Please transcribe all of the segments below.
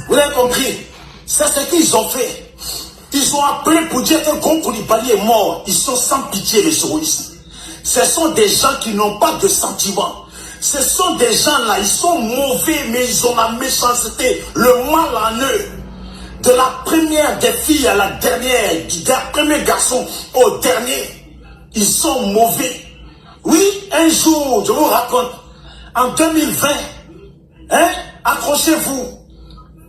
Vous avez compris? C'est ce qu'ils ont fait. Ils ont appelé pour dire que Gros Koulibaly est mort. Ils sont sans pitié, les souristes. Ce sont des gens qui n'ont pas de sentiments. Ce sont des gens là, ils sont mauvais, mais ils ont la méchanceté, le mal en eux. De la première des filles à la dernière, du premier garçon au dernier, ils sont mauvais. Oui, un jour, je vous raconte, en 2020, hein, accrochez-vous.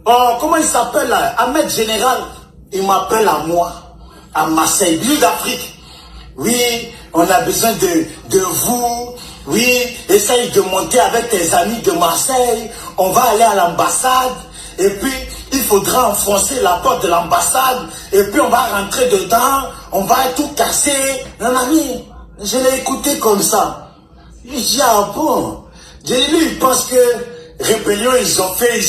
Oh, comment il s'appelle là? Ahmed Général, il m'appelle à moi, à Marseille, Bleu d'Afrique. Oui, on a besoin de vous. Oui, essaye de monter avec tes amis de Marseille. On va aller à l'ambassade. Et puis, il faudra enfoncer la porte de l'ambassade. Et puis, on va rentrer dedans. On va tout casser. Non, ami, je l'ai écouté comme ça. Il dit, ah bon. J'ai lu, il pense que rébellion, ils ont fait, ils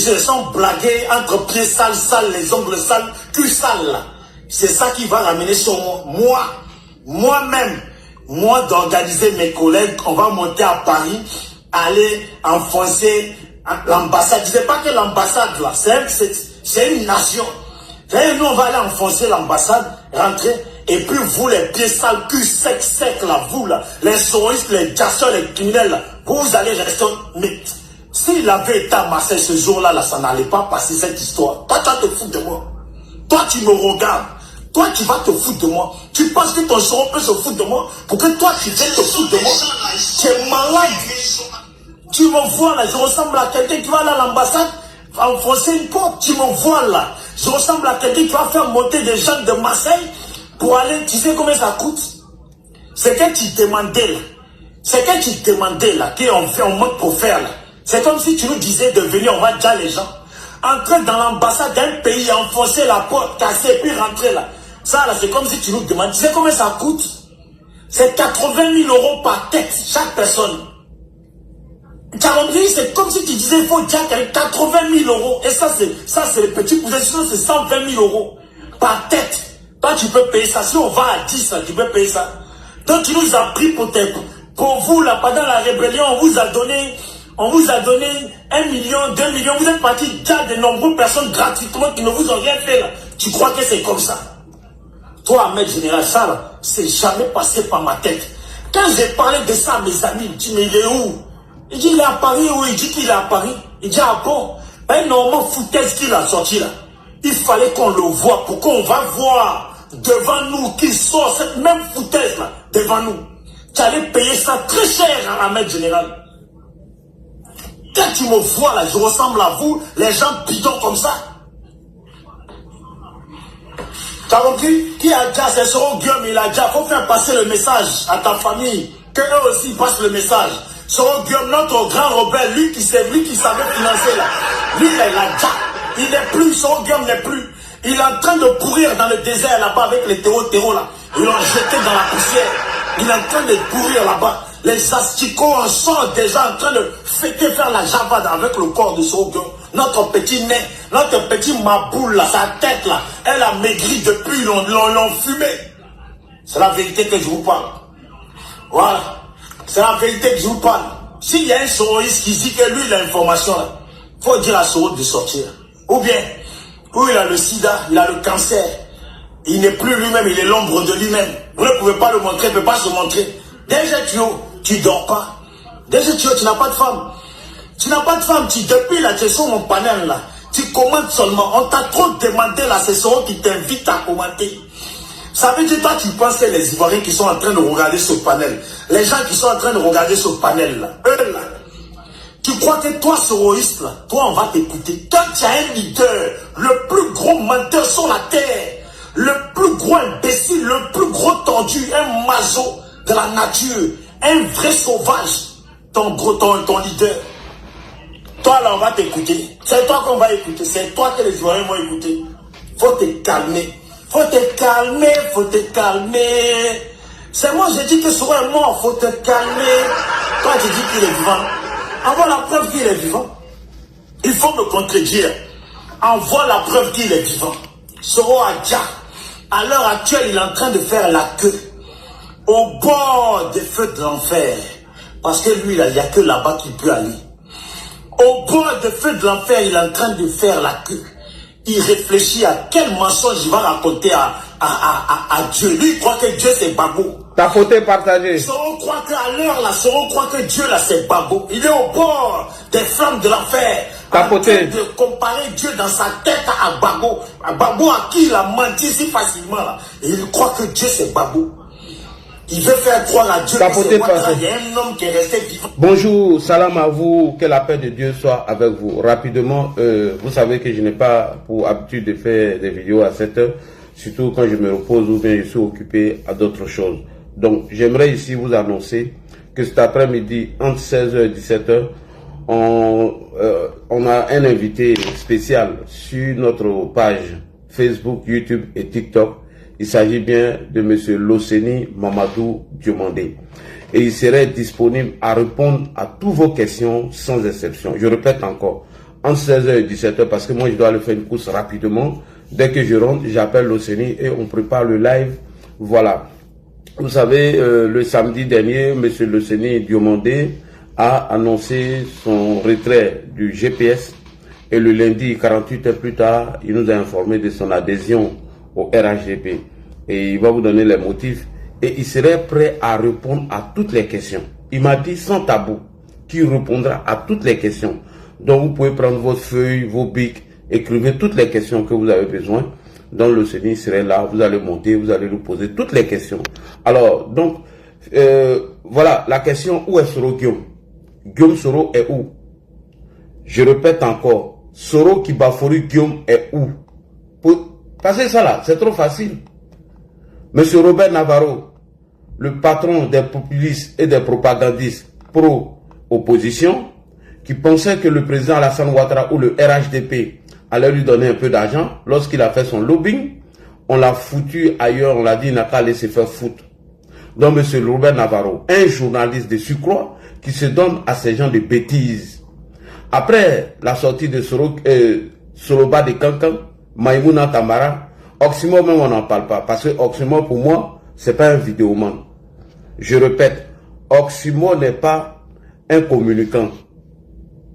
se sont blagués entre pieds sales, les ongles sales, cul sale. C'est ça qui va ramener sur moi. Moi-même, moi d'organiser mes collègues, on va monter à Paris, aller enfoncer l'ambassade. Je ne dis pas que l'ambassade là, c'est une nation. Nous on va aller enfoncer l'ambassade, rentrer, et puis vous les pieds sales, cul sec là, vous là, les souristes, les casseurs, les criminels là, vous allez rester. Mais s'il avait été à Marseille ce jour-là, là, ça n'allait pas passer cette histoire. Toi, tu vas te foutre de moi. Toi, tu me regardes. Toi, tu vas te foutre de moi. Tu penses que ton choron peut se foutre de moi pour que toi, tu viennes te foutre de moi. Tu es malade. Tu me vois là, je ressemble à quelqu'un qui va aller à l'ambassade enfoncer une porte. Tu me vois là. Je ressemble à quelqu'un qui va faire monter des gens de Marseille pour aller. Tu sais combien ça coûte? C'est que tu demandais là. C'est que tu demandais là, qu'on monte pour faire là. C'est comme si tu nous disais de venir, on va déjà les gens. Entrer dans l'ambassade d'un pays, enfoncer la porte, casser, puis rentrer là. Ça là, c'est comme si tu nous demandes. Tu sais combien ça coûte? C'est 80 000 € par tête, chaque personne. Tu as compris? C'est comme si tu disais, il faut déjà 80 000 €. Et ça, c'est le petit poulet. Sinon, c'est 120 000 € par tête. Toi, tu peux payer ça. Si on va à 10, là, tu peux payer ça. Donc, tu nous as pris pour vous, là, pendant la rébellion, on vous a donné 1 million, 2 millions. Vous êtes partis déjà de nombreuses personnes gratuitement qui ne vous ont rien fait, là. Tu crois que c'est comme ça? Toi, Ahmed Général, ça, là, c'est jamais passé par ma tête. Quand j'ai parlé de ça à mes amis, ils me disent, mais il est où? Il dit, il est à Paris, oui, il dit qu'il est à Paris. Il dit, ah bon? Ben, normalement, foutaise qu'il a sorti, là. Il fallait qu'on le voie pour qu'on va voir devant nous qu'il sort cette même foutaise, là, devant nous. Tu allais payer ça très cher à Ahmed Général. Quand tu me vois, là, je ressemble à vous, les gens bidons comme ça. Tu as compris? Qui a déjà, c'est son Guillaume, il a déjà. Il faut faire passer le message à ta famille, qu'eux aussi passent le message. Son Guillaume, notre grand rebelle, lui qui savait financer là. Lui, là, il a déjà. Il n'est plus, son Guillaume n'est plus. Il est en train de pourrir dans le désert là-bas avec les terreaux là. Ils l'ont jeté dans la poussière. Il est en train de pourrir là-bas. Les asticots en sont déjà en train de faire la javade avec le corps de son Guillaume. Notre petit nez, notre petit maboule là, sa tête là, elle a maigri depuis, l'ont fumé. C'est la vérité que je vous parle. Voilà. C'est la vérité que je vous parle. S'il y a un sororiste qui dit que lui, il a l'information là, il faut dire à Soro de sortir. Ou bien, où il a le sida, il a le cancer. Il n'est plus lui-même, il est l'ombre de lui-même. Vous ne pouvez pas le montrer, il ne peut pas se montrer. Déjà, tu ne dors pas. Déjà, tu n'as pas de femme. Tu n'as pas de femme. Depuis là, tu es sur mon panel là. Tu commentes seulement. On t'a trop demandé là, c'est Soro qui t'invite à commenter. Ça veut dire, toi, tu penses que les Ivoiriens qui sont en train de regarder ce panel, les gens qui sont en train de regarder ce panel là, eux là, tu crois que toi, sororiste là, toi, on va t'écouter. Quand tu as un leader, le plus gros menteur sur la terre, le plus gros imbécile, le plus gros tordu, un maso de la nature, un vrai sauvage, ton leader. Toi là, on va t'écouter. C'est toi qu'on va écouter. C'est toi que les Ivoiriens vont écouter. Faut te calmer. Faut te calmer, faut te calmer. C'est moi, j'ai dit que Soro est mort, faut te calmer. Toi, tu dis qu'il est vivant. Envoie la preuve qu'il est vivant. Il faut me contredire. Envoie la preuve qu'il est vivant. Soro Adja, à l'heure actuelle, il est en train de faire la queue au bord des feux de l'enfer. Parce que lui, là, il n'y a que là-bas qu'il peut aller. Au bord de feu de l'enfer, il est en train de faire la queue. Il réfléchit à quel mensonge il va raconter à Dieu. Lui, il croit que Dieu c'est Babou. Ta photo est partagée. Soro croit qu'à l'heure là, Soro croit que Dieu là c'est Babou. Il est au bord des flammes de l'enfer. Ta photo. En train de comparer Dieu dans sa tête à Babou. À Babou à qui il a menti si facilement là. Et il croit que Dieu c'est Babou. Il veut faire croire à Dieu que c'est Ouattara. Il y a un homme qui est resté vivant. Bonjour, salam à vous, que la paix de Dieu soit avec vous. Rapidement, vous savez que je n'ai pas pour habitude de faire des vidéos à 7 heures, surtout quand je me repose ou bien je suis occupé à d'autres choses. Donc, j'aimerais ici vous annoncer que cet après-midi, entre 16h et 17h, on a un invité spécial sur notre page Facebook, YouTube et TikTok. Il s'agit bien de M. Loseni Mamadou Diomandé. Et il serait disponible à répondre à toutes vos questions sans exception. Je répète encore, entre 16h et 17h, parce que moi je dois aller faire une course rapidement. Dès que je rentre, j'appelle Loseni et on prépare le live. Voilà. Vous savez, le samedi dernier, M. Loseni Diomandé a annoncé son retrait du GPS. Et le lundi, 48 heures plus tard, il nous a informé de son adhésion au RHDP. Et il va vous donner les motifs. Et il serait prêt à répondre à toutes les questions. Il m'a dit sans tabou qu'il répondra à toutes les questions. Donc vous pouvez prendre votre feuille, vos bics, écrivez toutes les questions que vous avez besoin. Donc le Seigneur serait là, vous allez monter, vous allez lui poser toutes les questions. Alors, donc, voilà, la question, où est Soro Guillaume? Guillaume Soro est où? Je répète encore, Soro Kibafori Guillaume est où? Parce que ça là, c'est trop facile. Monsieur Robert Navarro, le patron des populistes et des propagandistes pro-opposition, qui pensait que le président Alassane Ouattara ou le RHDP allait lui donner un peu d'argent, lorsqu'il a fait son lobbying, on l'a foutu ailleurs, on l'a dit, il n'a qu'à aller se faire foutre. Donc monsieur Robert Navarro, un journaliste de surcroît, qui se donne à ces gens de bêtises. Après la sortie de Soloba de Kankan, Maïmouna Tamara, Oximo même on n'en parle pas, parce que Oximo pour moi, c'est pas un vidéoman. Je répète, Oximo n'est pas un communicant.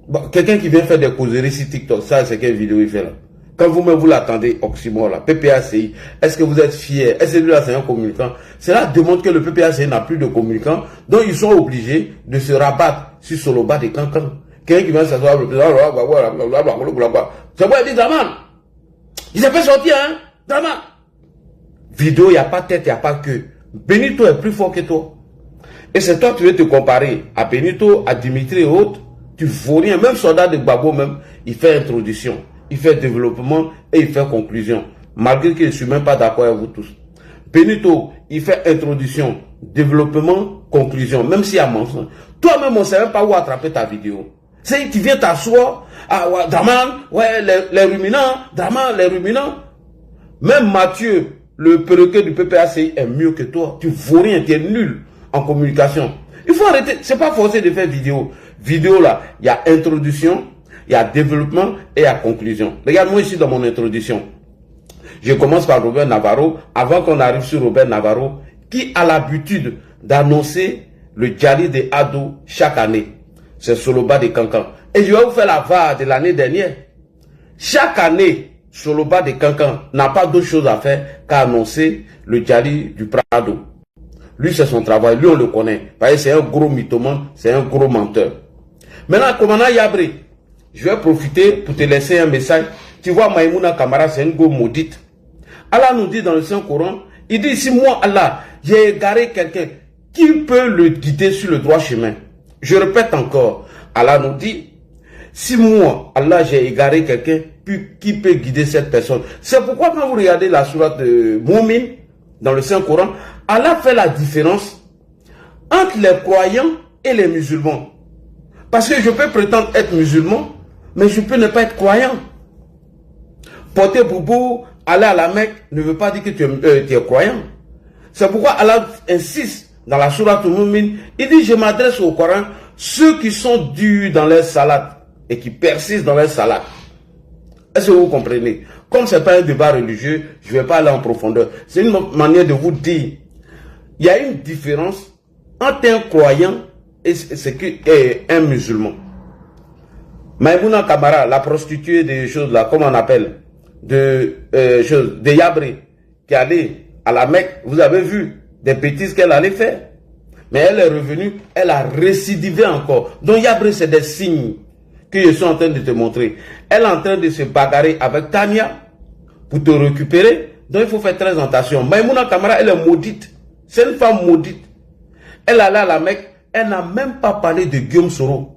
Bon, quelqu'un qui vient faire des causeries sur TikTok, ça c'est quelle vidéo il fait là? Quand vous-même vous l'attendez, Oximo là, PPACI, est-ce que vous êtes fiers? Est-ce que lui là c'est un communicant? Cela démontre que le PPACI n'a plus de communicants, donc ils sont obligés de se rabattre sur Soloba de Kankan. Quelqu'un qui vient s'asseoir, c'est quoi il dit Draman? Il s'est fait sortir, hein? Draman. Vidéo, il n'y a pas de tête, il n'y a pas de queue. Benito est plus fort que toi. Et c'est toi qui veux te comparer à Benito, à Dimitri et autres. Tu ne vaux rien. Même soldat de Gbagbo, même, il fait introduction, il fait développement et il fait conclusion. Malgré que je ne suis même pas d'accord avec vous tous. Benito, il fait introduction, développement, conclusion. Même s'il y a mensonge. Toi-même, on ne sait même pas où attraper ta vidéo. C'est tu viens t'asseoir, ah, ouais, Draman, ouais, les ruminants, Draman, les ruminants. Même Mathieu, le perroquet du PPACI est mieux que toi. Tu ne vaux rien, tu es nul en communication. Il faut arrêter, c'est pas forcé de faire vidéo. Vidéo là, il y a introduction, il y a développement et il y a conclusion. Regarde-moi ici dans mon introduction. Je commence par Robert Navarro, avant qu'on arrive sur Robert Navarro, qui a l'habitude d'annoncer le Djali de Ado chaque année. C'est Soloba de Kankan. Et je vais vous faire la VAR de l'année dernière. Chaque année, Soloba de Kankan n'a pas d'autre chose à faire qu'à annoncer le Djali du Prado. Lui, c'est son travail. Lui, on le connaît. Parce que c'est un gros mythomane, c'est un gros menteur. Maintenant, commandant Yabré, je vais profiter pour te laisser un message. Tu vois, Maïmouna Kamara, c'est une go maudite. Allah nous dit dans le Saint-Coran, il dit, si moi, Allah, j'ai égaré quelqu'un, qui peut le guider sur le droit chemin? Je répète encore, Allah nous dit, si moi, Allah, j'ai égaré quelqu'un, qui peut guider cette personne? C'est pourquoi quand vous regardez la sourate de Moumin, dans le Saint-Coran, Allah fait la différence entre les croyants et les musulmans. Parce que je peux prétendre être musulman, mais je peux ne pas être croyant. Porter boubou, aller à la Mecque, ne veut pas dire que tu es croyant. C'est pourquoi Allah insiste dans la sourate Moumin, il dit, je m'adresse au Coran, ceux qui sont durs dans leur salade et qui persistent dans leur salade. Est-ce que vous comprenez? Comme ce n'est pas un débat religieux, je ne vais pas aller en profondeur. C'est une manière de vous dire, il y a une différence entre un croyant et un musulman. Maïmouna Kamara, la prostituée des choses là, comment on appelle, de Yabré, qui allait à la Mecque, vous avez vu des bêtises qu'elle allait faire. Mais elle est revenue, elle a récidivé encore. Donc Yabré, c'est des signes que je suis en train de te montrer. Elle est en train de se bagarrer avec Tania pour te récupérer. Donc il faut faire très attention. Maïmouna Kamara, elle est maudite. C'est une femme maudite. Elle allait à la Mecque, elle n'a même pas parlé de Guillaume Soro.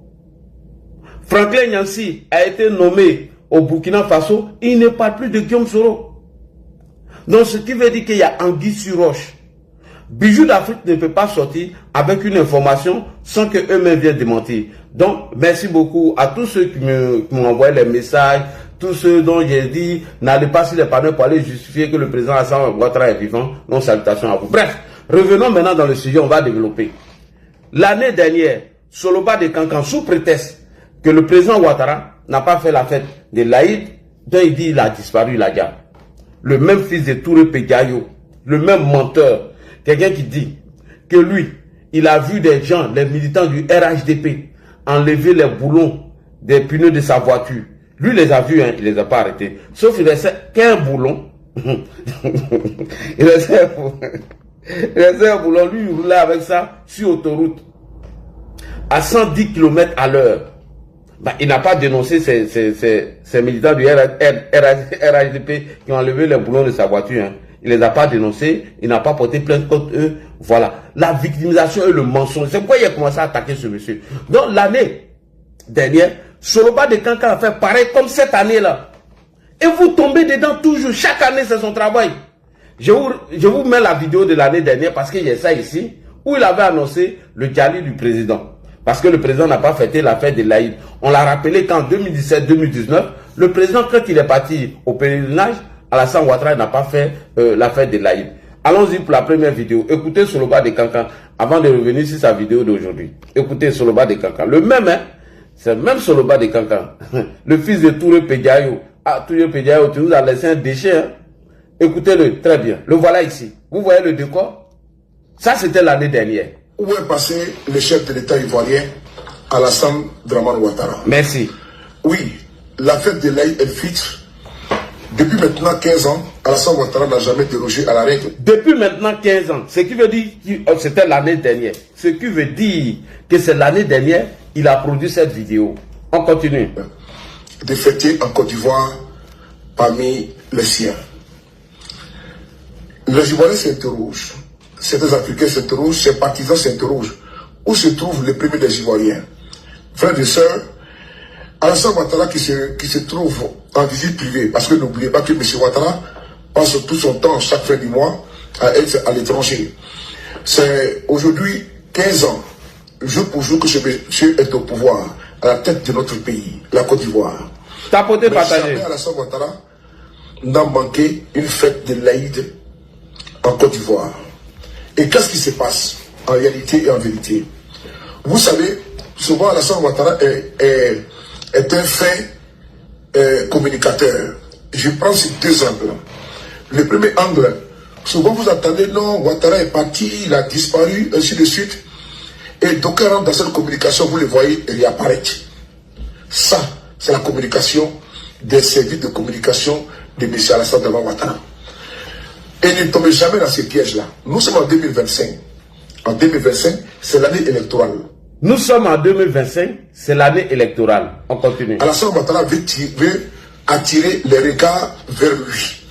Franklin Nyansi a été nommé au Burkina Faso, il ne parle plus de Guillaume Soro. Donc ce qui veut dire qu'il y a anguille sur roche. Bijou d'Afrique ne peut pas sortir avec une information sans que eux-mêmes viennent démentir. Donc merci beaucoup à tous ceux qui m'ont envoyé les messages, tous ceux dont j'ai dit n'allez pas sur les panneaux pour aller justifier que le président Alassane Ouattara est vivant. Non, salutations à vous. Bref, revenons maintenant dans le sujet, on va développer. L'année dernière, Soloba de Kankan, sous prétexte que le président Ouattara n'a pas fait la fête de l'Aïd, dont il dit qu'il a disparu, il a dit. Le même fils de Touré Pédiayo, le même menteur, quelqu'un qui dit que lui, il a vu des gens, les militants du RHDP, enlever les boulons des pneus de sa voiture. Lui les a vus, hein, il les a pas arrêtés. Sauf qu'il restait qu'un boulon. il restait un boulon. Lui, il roulait avec ça sur autoroute à 110 km à l'heure. Bah, il n'a pas dénoncé ces militants du RHDP qui ont enlevé les boulons de sa voiture. Hein. Il ne les a pas dénoncés, il n'a pas porté plainte contre eux. Voilà. La victimisation et le mensonge. C'est pourquoi il a commencé à attaquer ce monsieur. Donc l'année dernière, Soloba de Kankan a fait pareil comme cette année-là. Et vous tombez dedans toujours. Chaque année, c'est son travail. Je vous mets la vidéo de l'année dernière parce qu'il y a ça ici, où il avait annoncé le Djali du président. Parce que le président n'a pas fêté la fête de l'Aïd. On l'a rappelé qu'en 2017-2019, le président, quand il est parti au pèlerinage, Alassane Ouattara n'a pas fait la fête de l'Aïd. Allons-y pour la première vidéo. Écoutez Soloba de Kankan avant de revenir sur sa vidéo d'aujourd'hui. Écoutez Soloba de Kankan. Le même, hein, c'est le même Soloba de Kankan. Le fils de Touré Pédiayo. Ah, Touré Pédiayo, tu nous as laissé un déchet. Hein? Écoutez-le, très bien. Le voilà ici. Vous voyez le décor? Ça, c'était l'année dernière. Où est passé le chef de l'État ivoirien, Alassane Dramane Ouattara? Merci. Oui, la fête de l'Aïd el-Fitr, depuis maintenant 15 ans, Alassane Ouattara n'a jamais dérogé à la règle. Depuis maintenant 15 ans, ce qui veut dire que c'était l'année dernière. Ce qui veut dire que c'est l'année dernière, il a produit cette vidéo. On continue. De fêter en Côte d'Ivoire parmi les siens. Les Ivoiriens s'interrogent. Certains Africains s'interrogent, ses partisans s'interrogent. Où se trouve le premier des Ivoiriens? Frères et sœurs, Alassane Ouattara qui se trouve en visite privée, parce que n'oubliez pas que M. Ouattara passe tout son temps, chaque fin du mois, à être à l'étranger. C'est aujourd'hui 15 ans, jour pour jour, que ce monsieur est au pouvoir, à la tête de notre pays, la Côte d'Ivoire. Tapoté partagé. Alassane Ouattara n'a manqué une fête de l'Aïd en Côte d'Ivoire. Et qu'est-ce qui se passe en réalité et en vérité? Vous savez, souvent Alassane Ouattara est un fin communicateur. Je prends ces deux angles. Le premier angle, souvent vous entendez, non, Ouattara est parti, il a disparu, ainsi de suite. Et d'aucuns rentrent dans cette communication, vous le voyez réapparaître. Ça, c'est la communication des services de communication de M. Alassane Dramane Ouattara. Et ne tombez jamais dans ces pièges-là. Nous sommes en 2025. En 2025, c'est l'année électorale. Nous sommes en 2025, c'est l'année électorale. On continue. Alassane Ouattara veut attirer les regards vers lui.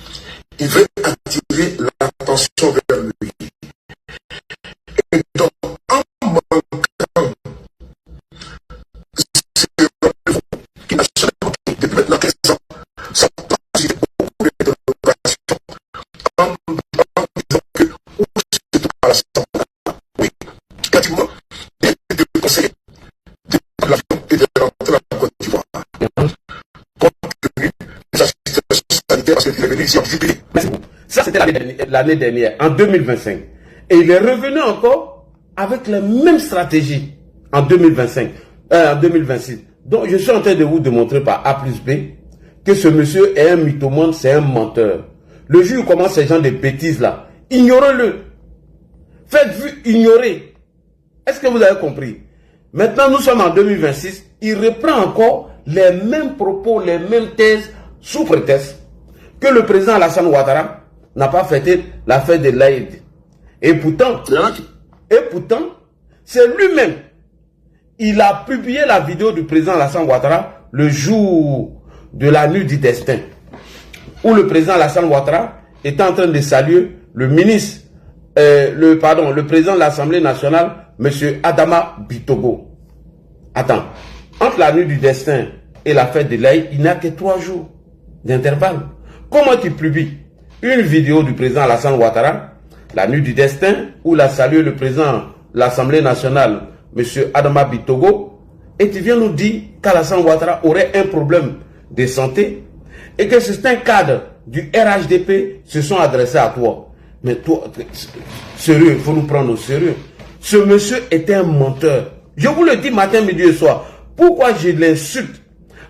Il veut attirer l'attention vers lui. Et donc, en manquant ce rendez-vous qui n'a jamais manqué depuis maintenant 15 ans, ça passe beaucoup d'interrogations en disant que où se trouve Alassane Ouattara? Oui, pratiquement, des conseils de l'avion et de rentrer en Côte d'Ivoire. Compte tenu de sa situation sanitaire, parce qu'il est venu ici en jubilé. Ça, c'était l'année dernière, en 2025. Et il est revenu encore avec la même stratégie en 2025, en 2026. Donc, je suis en train de vous démontrer par A plus B que ce monsieur est un mythomane, c'est un menteur. Le jour où commence ces gens de bêtises là, ignorez-le. Faites-vous ignorer. Est-ce que vous avez compris? Maintenant, nous sommes en 2026. Il reprend encore les mêmes propos, les mêmes thèses, sous prétexte que le président Alassane Ouattara n'a pas fêté la fête de l'Aïd. Et pourtant, c'est lui-même. Il a publié la vidéo du président Alassane Ouattara le jour de la nuit du destin, où le président Alassane Ouattara était en train de saluer le ministre, le président de l'Assemblée nationale, M. Adama Bitogo. Attends, entre la nuit du destin et la fête de l'Aïd, il n'y a que 3 jours d'intervalle. Comment tu publies une vidéo du président Alassane Ouattara, la nuit du destin, où il a salué le président de l'Assemblée nationale, M. Adama Bitogo, et tu viens nous dire qu'Alassane Ouattara aurait un problème de santé et que certains cadres du RHDP se sont adressés à toi. Mais toi, sérieux, il faut nous prendre au sérieux. Ce monsieur était un menteur. Je vous le dis matin, midi et soir. Pourquoi je l'insulte?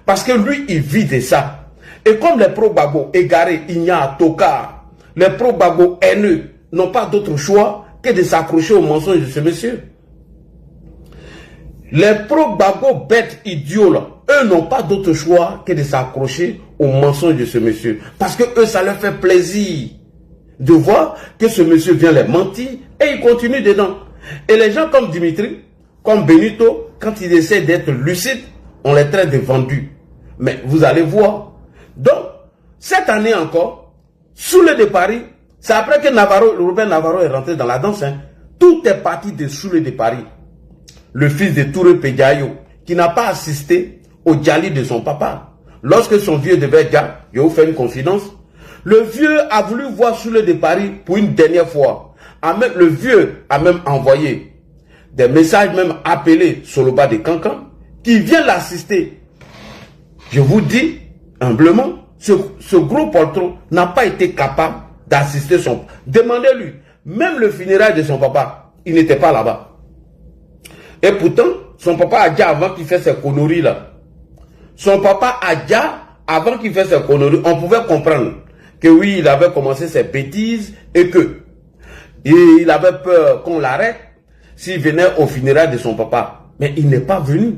Parce que lui, il vit de ça. Et comme les pro-Gbagbo égarés, Igna, Tokar, les pro-Gbagbo haineux n'ont pas d'autre choix que de s'accrocher aux mensonges de ce monsieur. Les pro-Gbagbo bêtes idiots, là, eux n'ont pas d'autre choix que de s'accrocher aux mensonges de ce monsieur. Parce que eux, ça leur fait plaisir de voir que ce monsieur vient les mentir et il continue dedans. Et les gens comme Dimitri, comme Benito, quand ils essaient d'être lucides, on les traite de vendus. Mais vous allez voir. Donc, cette année encore, Soulé de Paris, c'est après que Robert Navarro est rentré dans la danse. Hein. Tout est parti de Soulé de Paris. Le fils de Touré Pédiayo, qui n'a pas assisté au djali de son papa. Lorsque son vieux devait dire, je vous fais une confidence, le vieux a voulu voir Soulé de Paris pour une dernière fois. Le vieux a même envoyé des messages, même appelés Soloba de Cancan, qui vient l'assister. Je vous dis, humblement, ce gros poltron n'a pas été capable d'assister son... Demandez-lui, même le funérail de son papa, il n'était pas là-bas. Et pourtant, son papa a dit avant qu'il fasse ses conneries là. Son papa a dit avant qu'il fasse ses conneries, on pouvait comprendre que oui, il avait commencé ses bêtises et que il avait peur qu'on l'arrête s'il venait au funérail de son papa. Mais il n'est pas venu.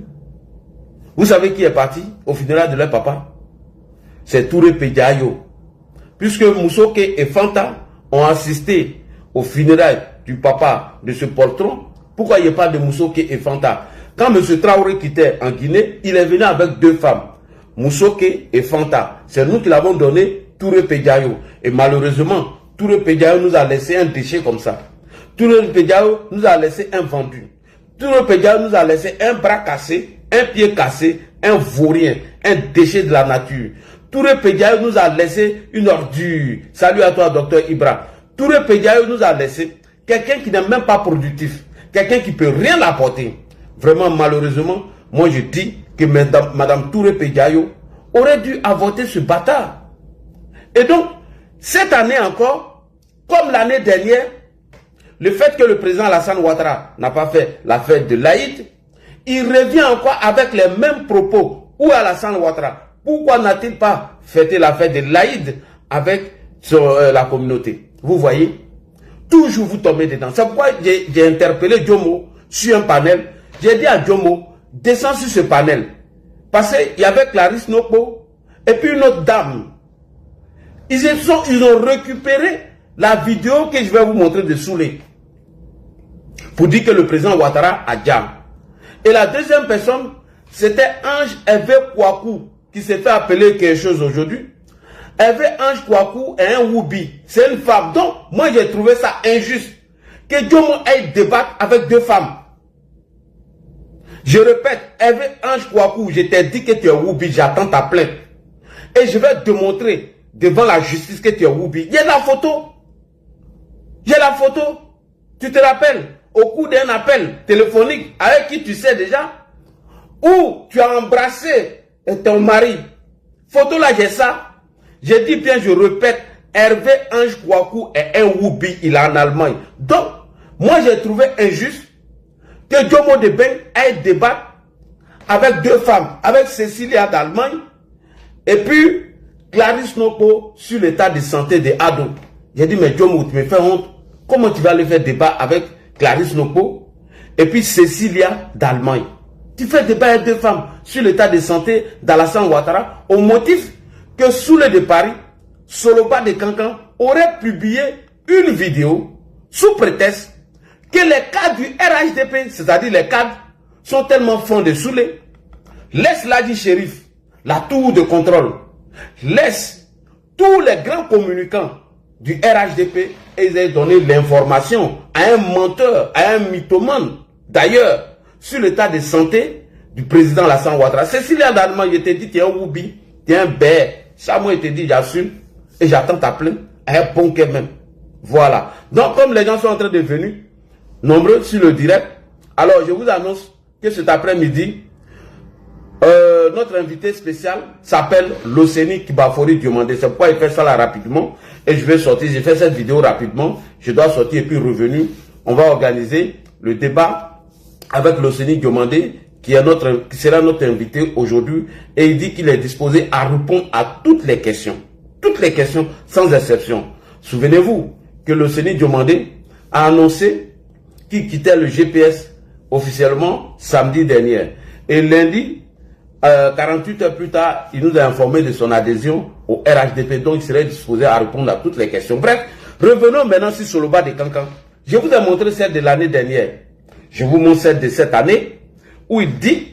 Vous savez qui est parti au funérail de leur papa? C'est Touré Pédiayo. Puisque Moussoke et Fanta ont assisté au funérail du papa de ce poltron, pourquoi il n'y a pas de Moussoke et Fanta? Quand M. Traoré quittait en Guinée, il est venu avec 2 femmes, Moussoke et Fanta. C'est nous qui l'avons donné, Touré Pédiayo. Et malheureusement, Touré Pédiayo nous a laissé un déchet comme ça. Touré Pédiayo nous a laissé un vendu. Touré Pédiayo nous a laissé un bras cassé, un pied cassé, un vaurien, un déchet de la nature. Touré Pédiayo nous a laissé une ordure. Salut à toi, docteur Ibra. Touré Pédiayo nous a laissé quelqu'un qui n'est même pas productif. Quelqu'un qui ne peut rien apporter. Vraiment, malheureusement, moi je dis que Madame Touré Pédiayo aurait dû avorter ce bâtard. Et donc, cette année encore, comme l'année dernière, le fait que le président Alassane Ouattara n'a pas fait la fête de l'Aïd, il revient encore avec les mêmes propos. Où Alassane Ouattara? Pourquoi n'a-t-il pas fêté la fête de l'Aïd avec la communauté? Vous voyez? Toujours vous tombez dedans. C'est pourquoi j'ai interpellé Djomo sur un panel. J'ai dit à Djomo, descends sur ce panel. Parce qu'il y avait Clarisse Nokpo et puis une autre dame. Ils ont récupéré la vidéo que je vais vous montrer de Soulé. Pour dire que le président Ouattara a jam. Et la deuxième personne, c'était Ange Hervé Kouakou, qui s'est fait appeler quelque chose aujourd'hui. Hervé Ange Kouakou est un Woubi. C'est une femme. Donc, moi, j'ai trouvé ça injuste. Que Djomo aille débattre avec 2 femmes. Je répète, Hervé Ange Kouakou, je t'ai dit que tu es Woubi, j'attends ta plainte. Et je vais te montrer devant la justice que tu es Woubi. Il y a la photo. J'ai la photo. Tu te rappelles, au cours d'un appel téléphonique avec qui tu sais déjà, où tu as embrassé ton mari. Photo là, j'ai ça. J'ai dit bien, je répète, Hervé Ange Kouakou est un Woubi, il est en Allemagne. Donc, moi j'ai trouvé injuste que Djomo Debeng aille débattre avec 2 femmes, avec Cécilia d'Allemagne, et puis Clarisse Nokpo sur l'état de santé des ados. J'ai dit, mais Djomo, tu me fais honte. Comment tu vas aller faire débat avec Clarisse Nokpo et puis Cécilia d'Allemagne? tu fais débat avec 2 femmes sur l'état de santé d'Alassane Ouattara au motif que Soulé de Paris, Soloba de Cancan aurait publié une vidéo sous prétexte que les cadres du RHDP, c'est-à-dire les cadres, sont tellement fonds de Soulé. Laisse Ladji Chérif, la tour de contrôle, laisse tous les grands communicants du RHDP et ils aient donné l'information à un menteur, à un mythomane. D'ailleurs, sur l'état de santé du président Alassane Ouattara, Cécilia Dalman, je t'ai dit, tu es un Woubi, tu es un béar. Ça, moi, je t'ai dit, j'assume et j'attends ta plainte à un bon cœur même. Voilà. Donc, comme les gens sont en train de venir, nombreux sur le direct, alors je vous annonce que cet après-midi, notre invité spécial s'appelle Loseni Kibafori Diomandé. C'est pourquoi il fait ça là rapidement. Et je vais sortir, j'ai fait cette vidéo rapidement. Je dois sortir et puis revenir. On va organiser le débat avec Loseni Diomandé, qui sera notre invité aujourd'hui. Et il dit qu'il est disposé à répondre à toutes les questions. Toutes les questions, sans exception. Souvenez-vous que Loseni Diomandé a annoncé qu'il quittait le GPS officiellement samedi dernier. Et lundi, 48 heures plus tard, il nous a informé de son adhésion au RHDP, donc il serait disposé à répondre à toutes les questions. Bref, revenons maintenant sur Soloba de Cancan. Je vous ai montré celle de l'année dernière. Je vous montre celle de cette année, où il dit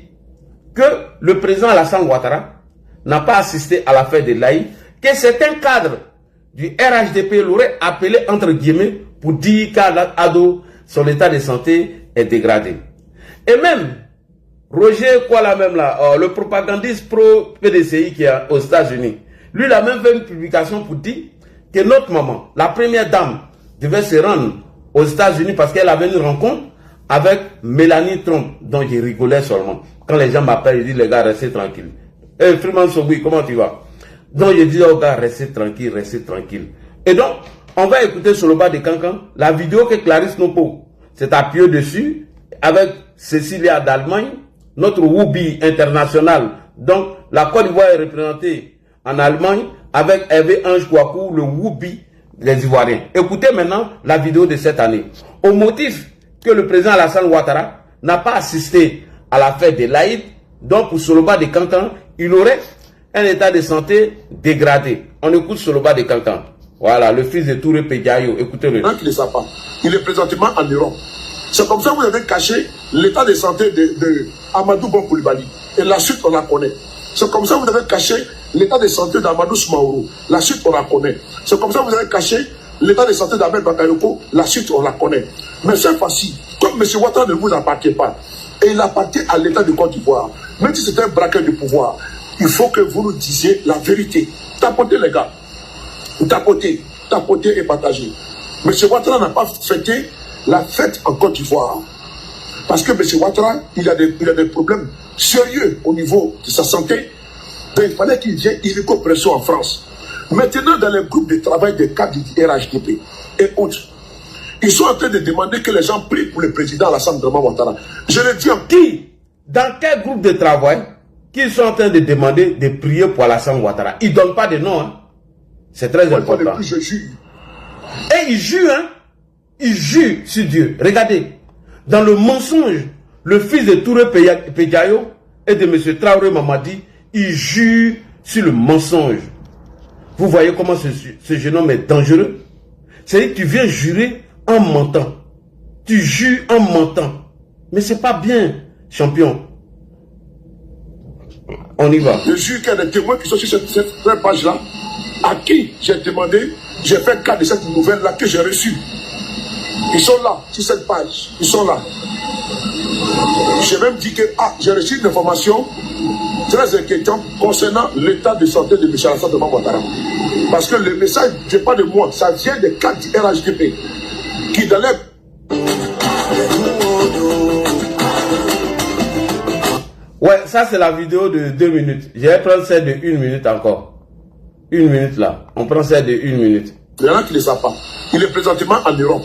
que le président Alassane Ouattara n'a pas assisté à l'affaire de l'Aï, que certains cadres du RHDP l'auraient appelé entre guillemets pour dire qu'Ado, son état de santé est dégradé. Et même, Roger, quoi là même là, le propagandiste pro-PDCI qui est aux États-Unis, lui il a même fait une publication pour dire que notre maman, la première dame, devait se rendre aux États-Unis parce qu'elle avait une rencontre avec Mélanie Trump, dont je rigolais seulement. Quand les gens m'appellent, ils disent les gars, restez tranquilles. Eh, Freeman Soboui, comment tu vas? Donc je dis aux gars, restez tranquilles, restez tranquilles. Et donc, on va écouter Soloba de Cancan, la vidéo que Clarisse Nopo s'est appuyée dessus, avec Cécilia d'Allemagne, notre Woubi international. Donc, la Côte d'Ivoire est représentée en Allemagne avec Hervé Ange Kouakou, le Woubi des Ivoiriens. Écoutez maintenant la vidéo de cette année. Au motif que le président Alassane Ouattara n'a pas assisté à la fête de l'Aïd, donc pour Soloba de Cancan, il aurait un état de santé dégradé. On écoute Soloba de Cancan. Voilà, le fils de Touré Pédiayo. Écoutez-le. Qui ne savent pas. Il est présentement en Europe. C'est comme ça que vous avez caché l'état de santé de Amadou Bon Koulibaly. Et la suite, on la connaît. C'est comme ça que vous avez caché l'état de santé d'Amadou Soumaoro. La suite, on la connaît. C'est comme ça que vous avez caché l'état de santé d'Ahmed Bakayoko. La suite, on la connaît. Mais cette fois-ci, comme M. Ouattara ne vous appartient pas, et il appartient à l'état de Côte d'Ivoire, même si c'est un braqueur du pouvoir, il faut que vous nous disiez la vérité. Tapotez les gars. Tapotez, tapotez et partagez. M. Ouattara n'a pas fêté la fête en Côte d'Ivoire. Parce que M. Ouattara, il a des problèmes sérieux au niveau de sa santé. Donc il fallait qu'il vienne illico-presso en France. Maintenant, dans les groupes de travail des cadres du RHDP et autres, ils sont en train de demander que les gens prient pour le président Alassane Ouattara. Je le dis en qui, dans quel groupe de travail, qu'ils sont en train de demander de prier pour Alassane Ouattara. Ils ne donnent pas de nom. Hein. C'est très important. Je jure. Et ils jurent, hein. Ils jurent sur Dieu. Regardez, dans le mensonge, le fils de Touré Pédiayo et de M. Traoré Mamadi, ils jurent sur le mensonge. Vous voyez comment ce jeune homme est dangereux. C'est-à-dire que tu viens jurer en mentant. Tu jures en mentant. Mais c'est pas bien, champion. On y va. Je jure qu'il y a des témoins qui sont sur cette page-là, à qui j'ai demandé, j'ai fait cas de cette nouvelle-là que j'ai reçue. Ils sont là, sur cette page. Ils sont là. J'ai même dit que j'ai reçu une information très inquiétante concernant l'état de santé de M. Alassane Ouattara. Parce que le message n'est pas de moi, ça vient des cadres du RHDP qui dans les... Ouais, ça c'est la vidéo de 2 minutes. Je vais prendre celle de 1 minute encore. 1 minute là. On prend celle de 1 minute. Il y en a qui ne le savent pas. Il est présentement en Europe.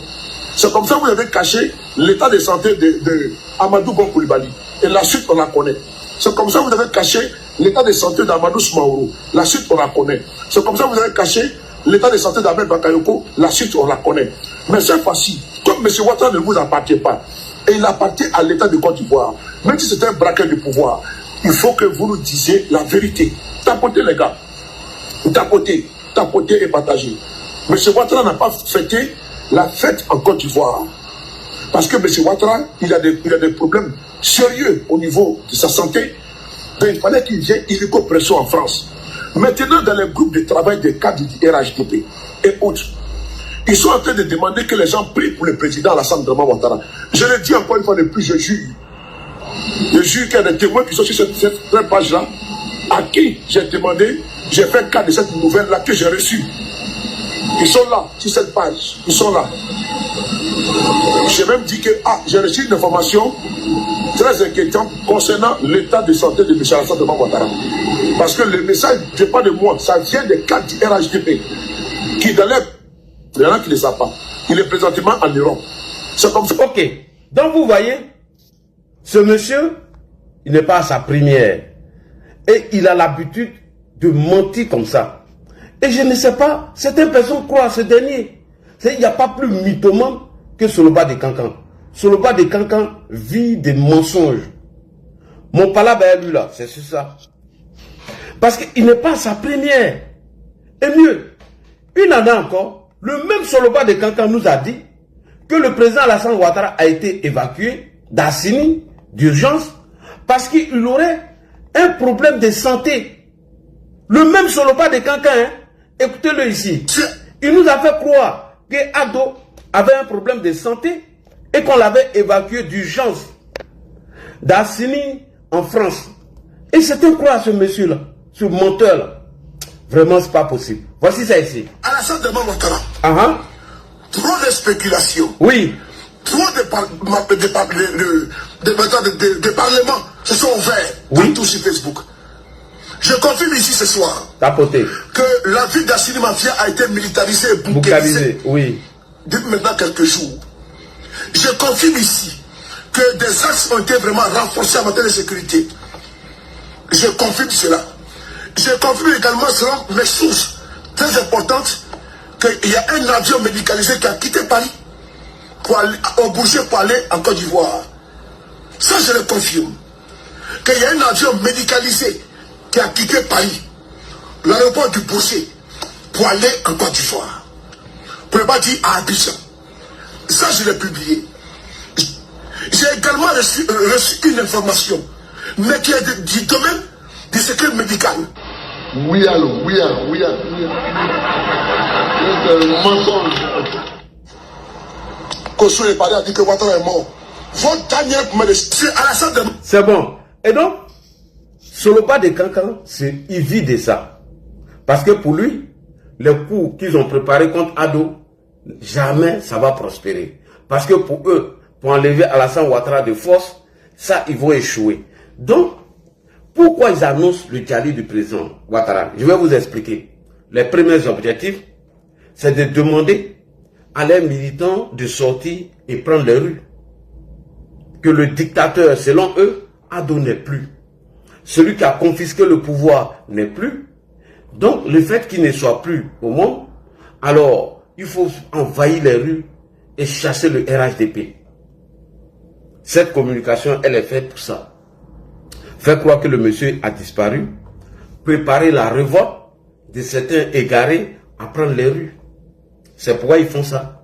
C'est comme ça que vous avez caché l'état de santé de Amadou Bon Koulibaly. Et la suite, on la connaît. C'est comme ça que vous avez caché l'état de santé d'Amadou Soumaoro. La suite, on la connaît. C'est comme ça que vous avez caché l'état de santé d'Ahmed Bakayoko. La suite, on la connaît. Mais cette fois-ci, comme M. Ouattara ne vous appartient pas, Et il appartient à l'État de Côte d'Ivoire. Même si c'est un braquet du pouvoir, il faut que vous nous disiez la vérité. Tapotez les gars. Tapotez, tapotez et partagez. M. Ouattara n'a pas fêté la fête en Côte d'Ivoire. Parce que M. Ouattara, il a des problèmes sérieux au niveau de sa santé. Donc il fallait qu'il vienne illico pression en France. Maintenant, dans les groupes de travail des cadres du RHDP et autres, ils sont en train de demander que les gens prient pour le président Alassane Draman Ouattara. Je le dis encore une fois de plus, je jure. Je jure qu'il y a des témoins qui sont sur cette page-là, à qui j'ai demandé, j'ai fait cas de cette nouvelle-là que j'ai reçue. Ils sont là, sur cette page. Ils sont là. J'ai même dit que j'ai reçu une information très inquiétante concernant l'état de santé de M. Alassane Draman Ouattara. Parce que le message ne vient pas de moi, ça vient des cadres du RHDP. Qui dans les... Il y en a qui ne le savent pas. Il est présentement en Europe. C'est comme ça. Ok. Donc vous voyez, ce monsieur, il n'est pas à sa première. Et il a l'habitude de mentir comme ça. Et je ne sais pas, certaines personnes croient à ce dernier. Il n'y a pas plus mythomane que Soloba de Cancan. Soloba de Cancan vit des mensonges. Mon palabre est lui là, c'est sur ça. Parce qu'il n'est pas à sa première. Et mieux, une année encore, le même Soloba de Cancan nous a dit que le président Alassane Ouattara a été évacué d'Assini, d'urgence, parce qu'il aurait un problème de santé. Le même Soloba de Cancan, hein, écoutez-le ici. Il nous a fait croire que Ado avait un problème de santé et qu'on l'avait évacué d'urgence d'Assini en France. Et c'était quoi à ce monsieur-là, ce menteur-là? Vraiment, c'est pas possible. Voici ça ici. Alassane Draman Ouattara. Trop de spéculation. Oui. Trop de parlements se sont ouverts partout sur Facebook. Je confirme ici ce soir que la ville d'Assini Mafia a été militarisée et boucanisée depuis maintenant quelques jours. Je confirme ici que des axes ont été vraiment renforcés en matière de sécurité. Je confirme cela. Je confirme également, selon mes sources très importantes, qu'il y a un avion médicalisé qui a quitté Paris pour aller au Bourget pour aller en Côte d'Ivoire. Ça, je le confirme. Qu'il y a un avion médicalisé qui a quitté Paris, l'aéroport du Bourget, pour aller en Côte d'Ivoire. Pour ne pas dire à Abidjan. Ça, je l'ai publié. J'ai également reçu une information, mais qui est du domaine du secret médical. Oui, allô, oui. C'est un mensonge. Kosso est parlé, a dit que Ouattara est mort. Votre dernière c'est Alassane Draman. C'est bon. Et donc, Soloba de Cancan, il vit de ça. Parce que pour lui, les coups qu'ils ont préparés contre Ado, jamais ça va prospérer. Parce que pour eux, pour enlever Alassane Ouattara de force, ça, ils vont échouer. Donc, pourquoi ils annoncent le djali du président Ouattara? Je vais vous expliquer. Les premiers objectifs, c'est de demander à les militants de sortir et prendre les rues. Que le dictateur, selon eux, Ado n'est plus. Celui qui a confisqué le pouvoir n'est plus. Donc, le fait qu'il ne soit plus au monde, alors, il faut envahir les rues et chasser le RHDP. Cette communication, elle est faite pour ça. Faire croire que le monsieur a disparu, préparer la révolte de certains égarés à prendre les rues. C'est pourquoi ils font ça.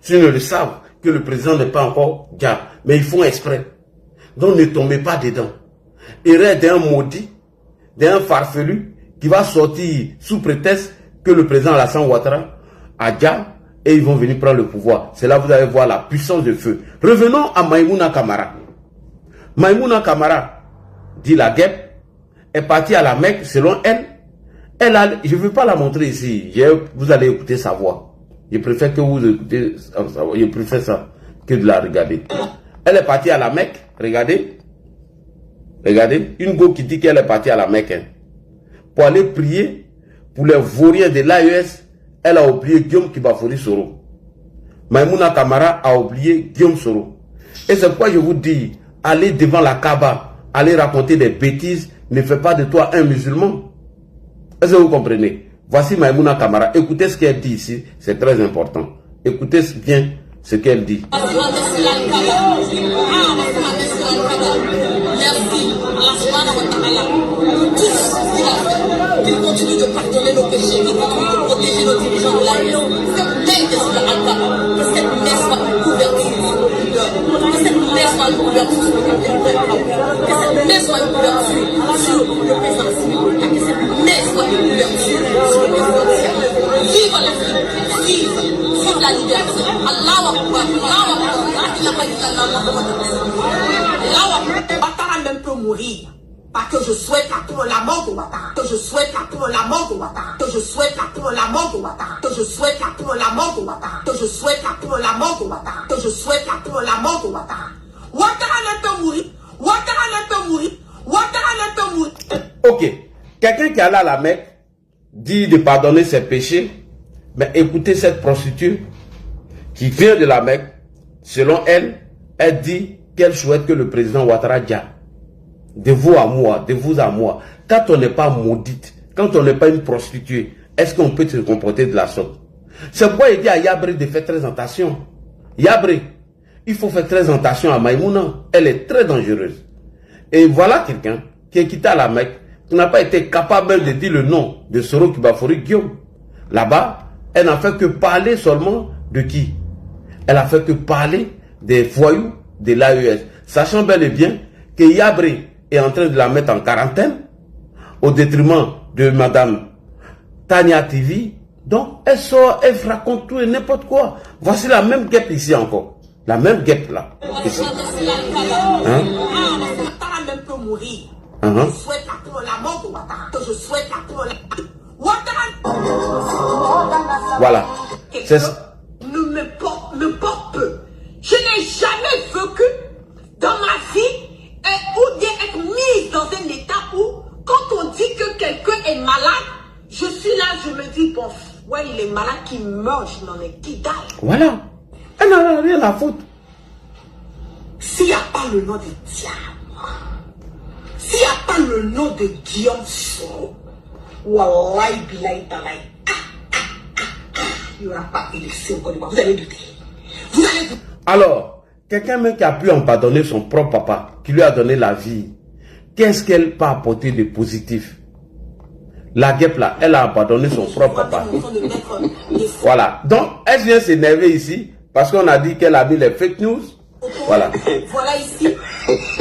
S'ils ne le savent, que le président n'est pas encore gars, mais ils font exprès. Donc ne tombez pas dedans. Erreur d'un maudit, d'un farfelu qui va sortir sous prétexte que le président Alassane Ouattara a gars et ils vont venir prendre le pouvoir. C'est là que vous allez voir la puissance de feu. Revenons à Maïmouna Kamara. Maïmouna Kamara, dit la guêpe, est partie à la Mecque, selon elle. Je ne veux pas la montrer ici. Vous allez écouter sa voix. Je préfère que vous écoutez sa voix. Je préfère ça que de la regarder. Elle est partie à la Mecque. Regardez. Regardez. Une go qui dit qu'elle est partie à la Mecque. Hein, pour aller prier pour les vauriens de l'AES. Elle a oublié Guillaume Kibafori Soro. Maïmouna Kamara a oublié Guillaume Soro. Et c'est pourquoi je vous dis, allez devant la Kaaba, allez raconter des bêtises, ne fait pas de toi un musulman. Est-ce que vous comprenez? Voici Maïmouna Kamara. Écoutez ce qu'elle dit ici, c'est très important. Écoutez bien ce qu'elle dit. Qu'il continue de pardonner nos péchés, qu'il continue de protéger nos dirigeants de la maison. Cette main de que cette main soit une couverture sur le leader, que cette main soit une couverture sur le capitaine, que cette main soit une couverture sur le président civil, que cette main soit une couverture sur le président civil. Vive l'Afrique, vive la liberté. Allah Akbar, Allah Akbar, Allah Akbar. Ouattara même peut mourir. Pas que je souhaite à tout la mort de Ouattara, que je souhaite à tout la mort de Ouattara, que je souhaite à tout la mort de Ouattara, que je souhaite à tout la mort de Ouattara, que je souhaite à tout la mort de Ouattara, que je souhaite à tout la mort de Ouattara. Ouattara ne peut mourir, Ouattara ne peut mourir, Ouattara ne peut mourir. Ok, quelqu'un qui est allé à la Mecque dit de pardonner ses péchés, mais écoutez cette prostituée qui vient de la Mecque, selon elle, elle dit qu'elle souhaite que le président Ouattara dise de vous à moi, de vous à moi. Quand on n'est pas maudite, quand on n'est pas une prostituée, est-ce qu'on peut se comporter de la sorte? C'est pourquoi il dit à Yabré de faire très attention. Yabré, il faut faire très attention à Maïmouna. Elle est très dangereuse. Et voilà quelqu'un qui est quitté à la Mecque, qui n'a pas été capable de dire le nom de Soro Kibafori Guillaume. Là-bas, elle n'a fait que parler seulement de qui? Elle a fait que parler des voyous de l'AES, sachant bel et bien que Yabré est en train de la mettre en quarantaine au détriment de Madame Tania TV. Donc, elle sort, elle raconte tout et n'importe quoi. Voici la même guêpe ici encore. La même guêpe là. Ici. Hein? Ouattara même peut mourir. Uh-huh. Je souhaite à tout la mort de Ouattara. Que je souhaite à tout la... Ouattara... Voilà. C'est me porte peu. Je n'ai jamais vécu dans ma vie ou bien être mise dans un état où, quand on dit que quelqu'un est malade, je suis là, je me dis, bon, ouais, il est malade, qui meurt, je n'en ai qui dalle. Voilà. Elle n'a rien à foutre. S'il n'y a pas le nom de diable, s'il n'y a pas le nom de Guillaume Soro, wallahi billahi talahi, il n'y aura pas élection au Côte d'Ivoire. Vous allez douter. Vous allez douter. Alors, quelqu'un même qui a pu en pardonner son propre papa, qui lui a donné la vie, qu'est-ce qu'elle peut apporter de positif? La guêpe là, elle a abandonné son propre papa. Voilà. Donc, elle vient s'énerver ici, parce qu'on a dit qu'elle a mis les fake news. Voilà. Voilà ici. Qu'est-ce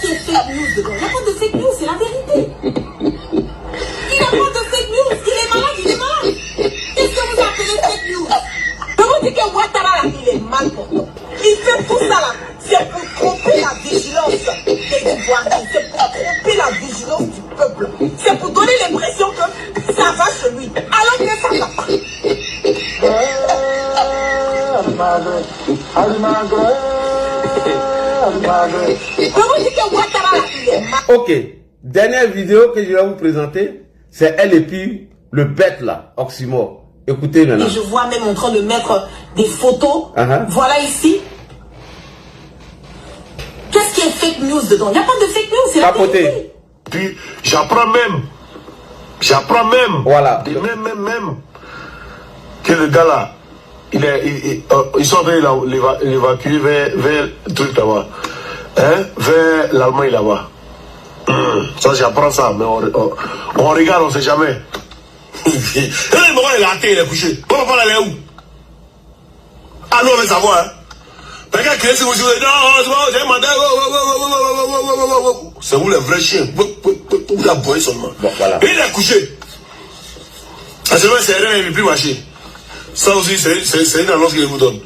qui est fake news dedans? Il n'y a pas de fake news, c'est la vérité. Il n'y a pas de fake news. Il est malade, il est malade. Qu'est-ce que vous appelez fake news? Je vous dis que Ouattara, il est mal portant. Il fait tout ça là. C'est pour tromper la vigilance des Ivoiriens. C'est pour tromper la vigilance du peuple. C'est pour donner l'impression que ça va chez lui. Alors que ça ne va pas. Je vous dis que Ouattara, il est mal. Ok. Dernière vidéo que je vais vous présenter, c'est elle et puis le bête là, Oxymore. Écoutez maintenant. Et je vois même en train de mettre des photos. Uh-huh. Voilà ici. Qu'est-ce qui est fake news dedans? Il n'y a pas de fake news, c'est la vérité. Puis j'apprends même Voilà. même que le gars là, ils sont en train de l'évacuer vers le truc là-bas, hein, vers l'Allemagne là-bas. Ça j'apprends ça, mais on regarde, on sait jamais. Il est raté, il est couché. On va pas aller où? Ah non, on veut savoir, hein. Quelqu'un qui est sur vous, non, j'ai demandé, c'est où le vrai chien? Vous la boyez seulement. Bon, voilà. Et il est couché. C'est vrai, c'est rien, il ne peut plus marcher. Ça aussi, c'est une annonce qu'il vous donne.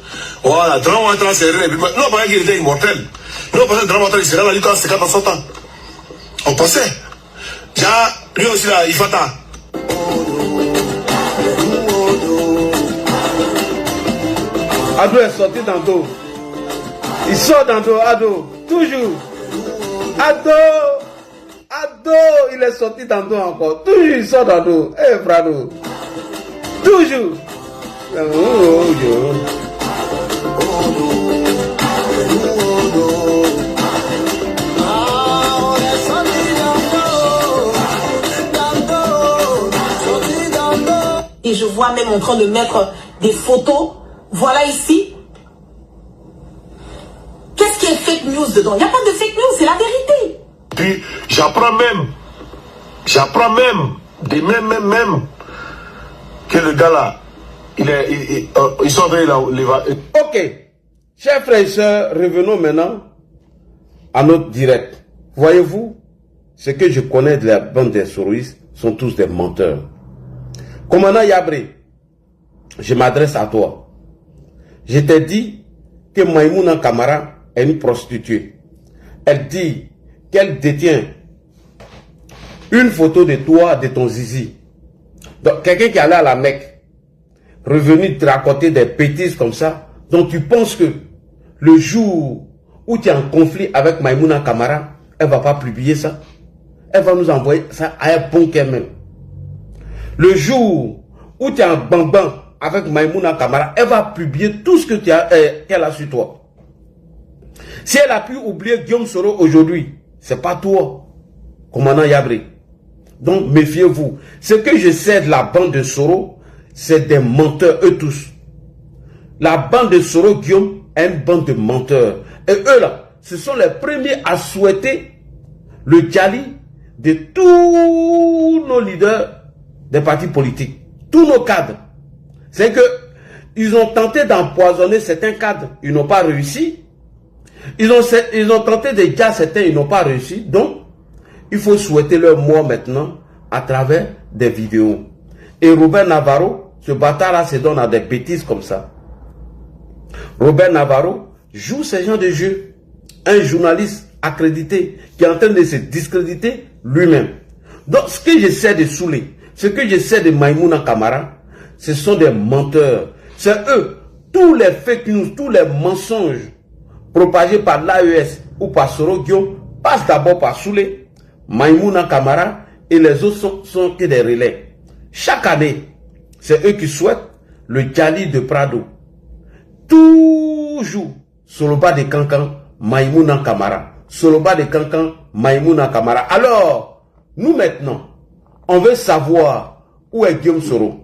Voilà, Dran Ouattara, c'est rien, il ne peut plus marcher. Non, parce qu'il était immortel. Non, parce que Dran Ouattara, il sera là, il a 50 à 100 ans. On pensait. Lui aussi, là, il fata. Ado est sorti tantôt. Il sort tantôt, Ado. Toujours. Ado, il est sorti tantôt encore. Toujours, il sort tantôt. Eh, frère. Toujours. Et je vois même en train de mettre des photos. Voilà ici. Qu'est-ce qui est fake news dedans? Il n'y a pas de fake news, c'est la vérité. Puis j'apprends même que le gars là, ils sont venus là. Ok, chers frères et sœurs, revenons maintenant à notre direct. Voyez-vous, ce que je connais de la bande des soroïstes sont tous des menteurs. Commandant Yabré, je m'adresse à toi. Je t'ai dit que Maïmouna Kamara est une prostituée. Elle dit qu'elle détient une photo de toi, de ton zizi. Donc, quelqu'un qui allait à la Mecque, revenu te raconter des bêtises comme ça, donc tu penses que le jour où tu es en conflit avec Maïmouna Kamara, elle ne va pas publier ça. Elle va nous envoyer ça à un bon qu'elle même. Le jour où tu es en bang-bang avec Maïmouna Kamara, elle va publier tout ce que qu'elle a sur toi. Si elle a pu oublier Guillaume Soro aujourd'hui, c'est pas toi, commandant Yabré. Donc méfiez-vous. Ce que je sais de la bande de Soro, c'est des menteurs, eux tous. La bande de Soro Guillaume est une bande de menteurs. Et eux là, ce sont les premiers à souhaiter le Djali de tous nos leaders des partis politiques, tous nos cadres. C'est que ils ont tenté d'empoisonner certains cadres, ils n'ont pas réussi. Ils ont tenté de dire certains, ils n'ont pas réussi. Donc, il faut souhaiter leur mort maintenant à travers des vidéos. Et Robert Navarro, ce bâtard-là, se donne à des bêtises comme ça. Robert Navarro joue ce genre de jeu. Un journaliste accrédité qui est en train de se discréditer lui-même. Donc, ce que j'essaie de saouler, ce que j'essaie de Maïmouna Kamara, ce sont des menteurs. C'est eux, tous les fake news, tous les mensonges propagés par l'AES ou par Soro Guillaume passent d'abord par Soulé, Maïmouna Kamara et les autres sont que des relais. Chaque année, c'est eux qui souhaitent le Djali de Prado. Toujours sur le bas de Cancan, Maïmouna Kamara. Sur le bas de Cancan, Maïmouna Kamara. Alors, nous maintenant, on veut savoir où est Guillaume Soro.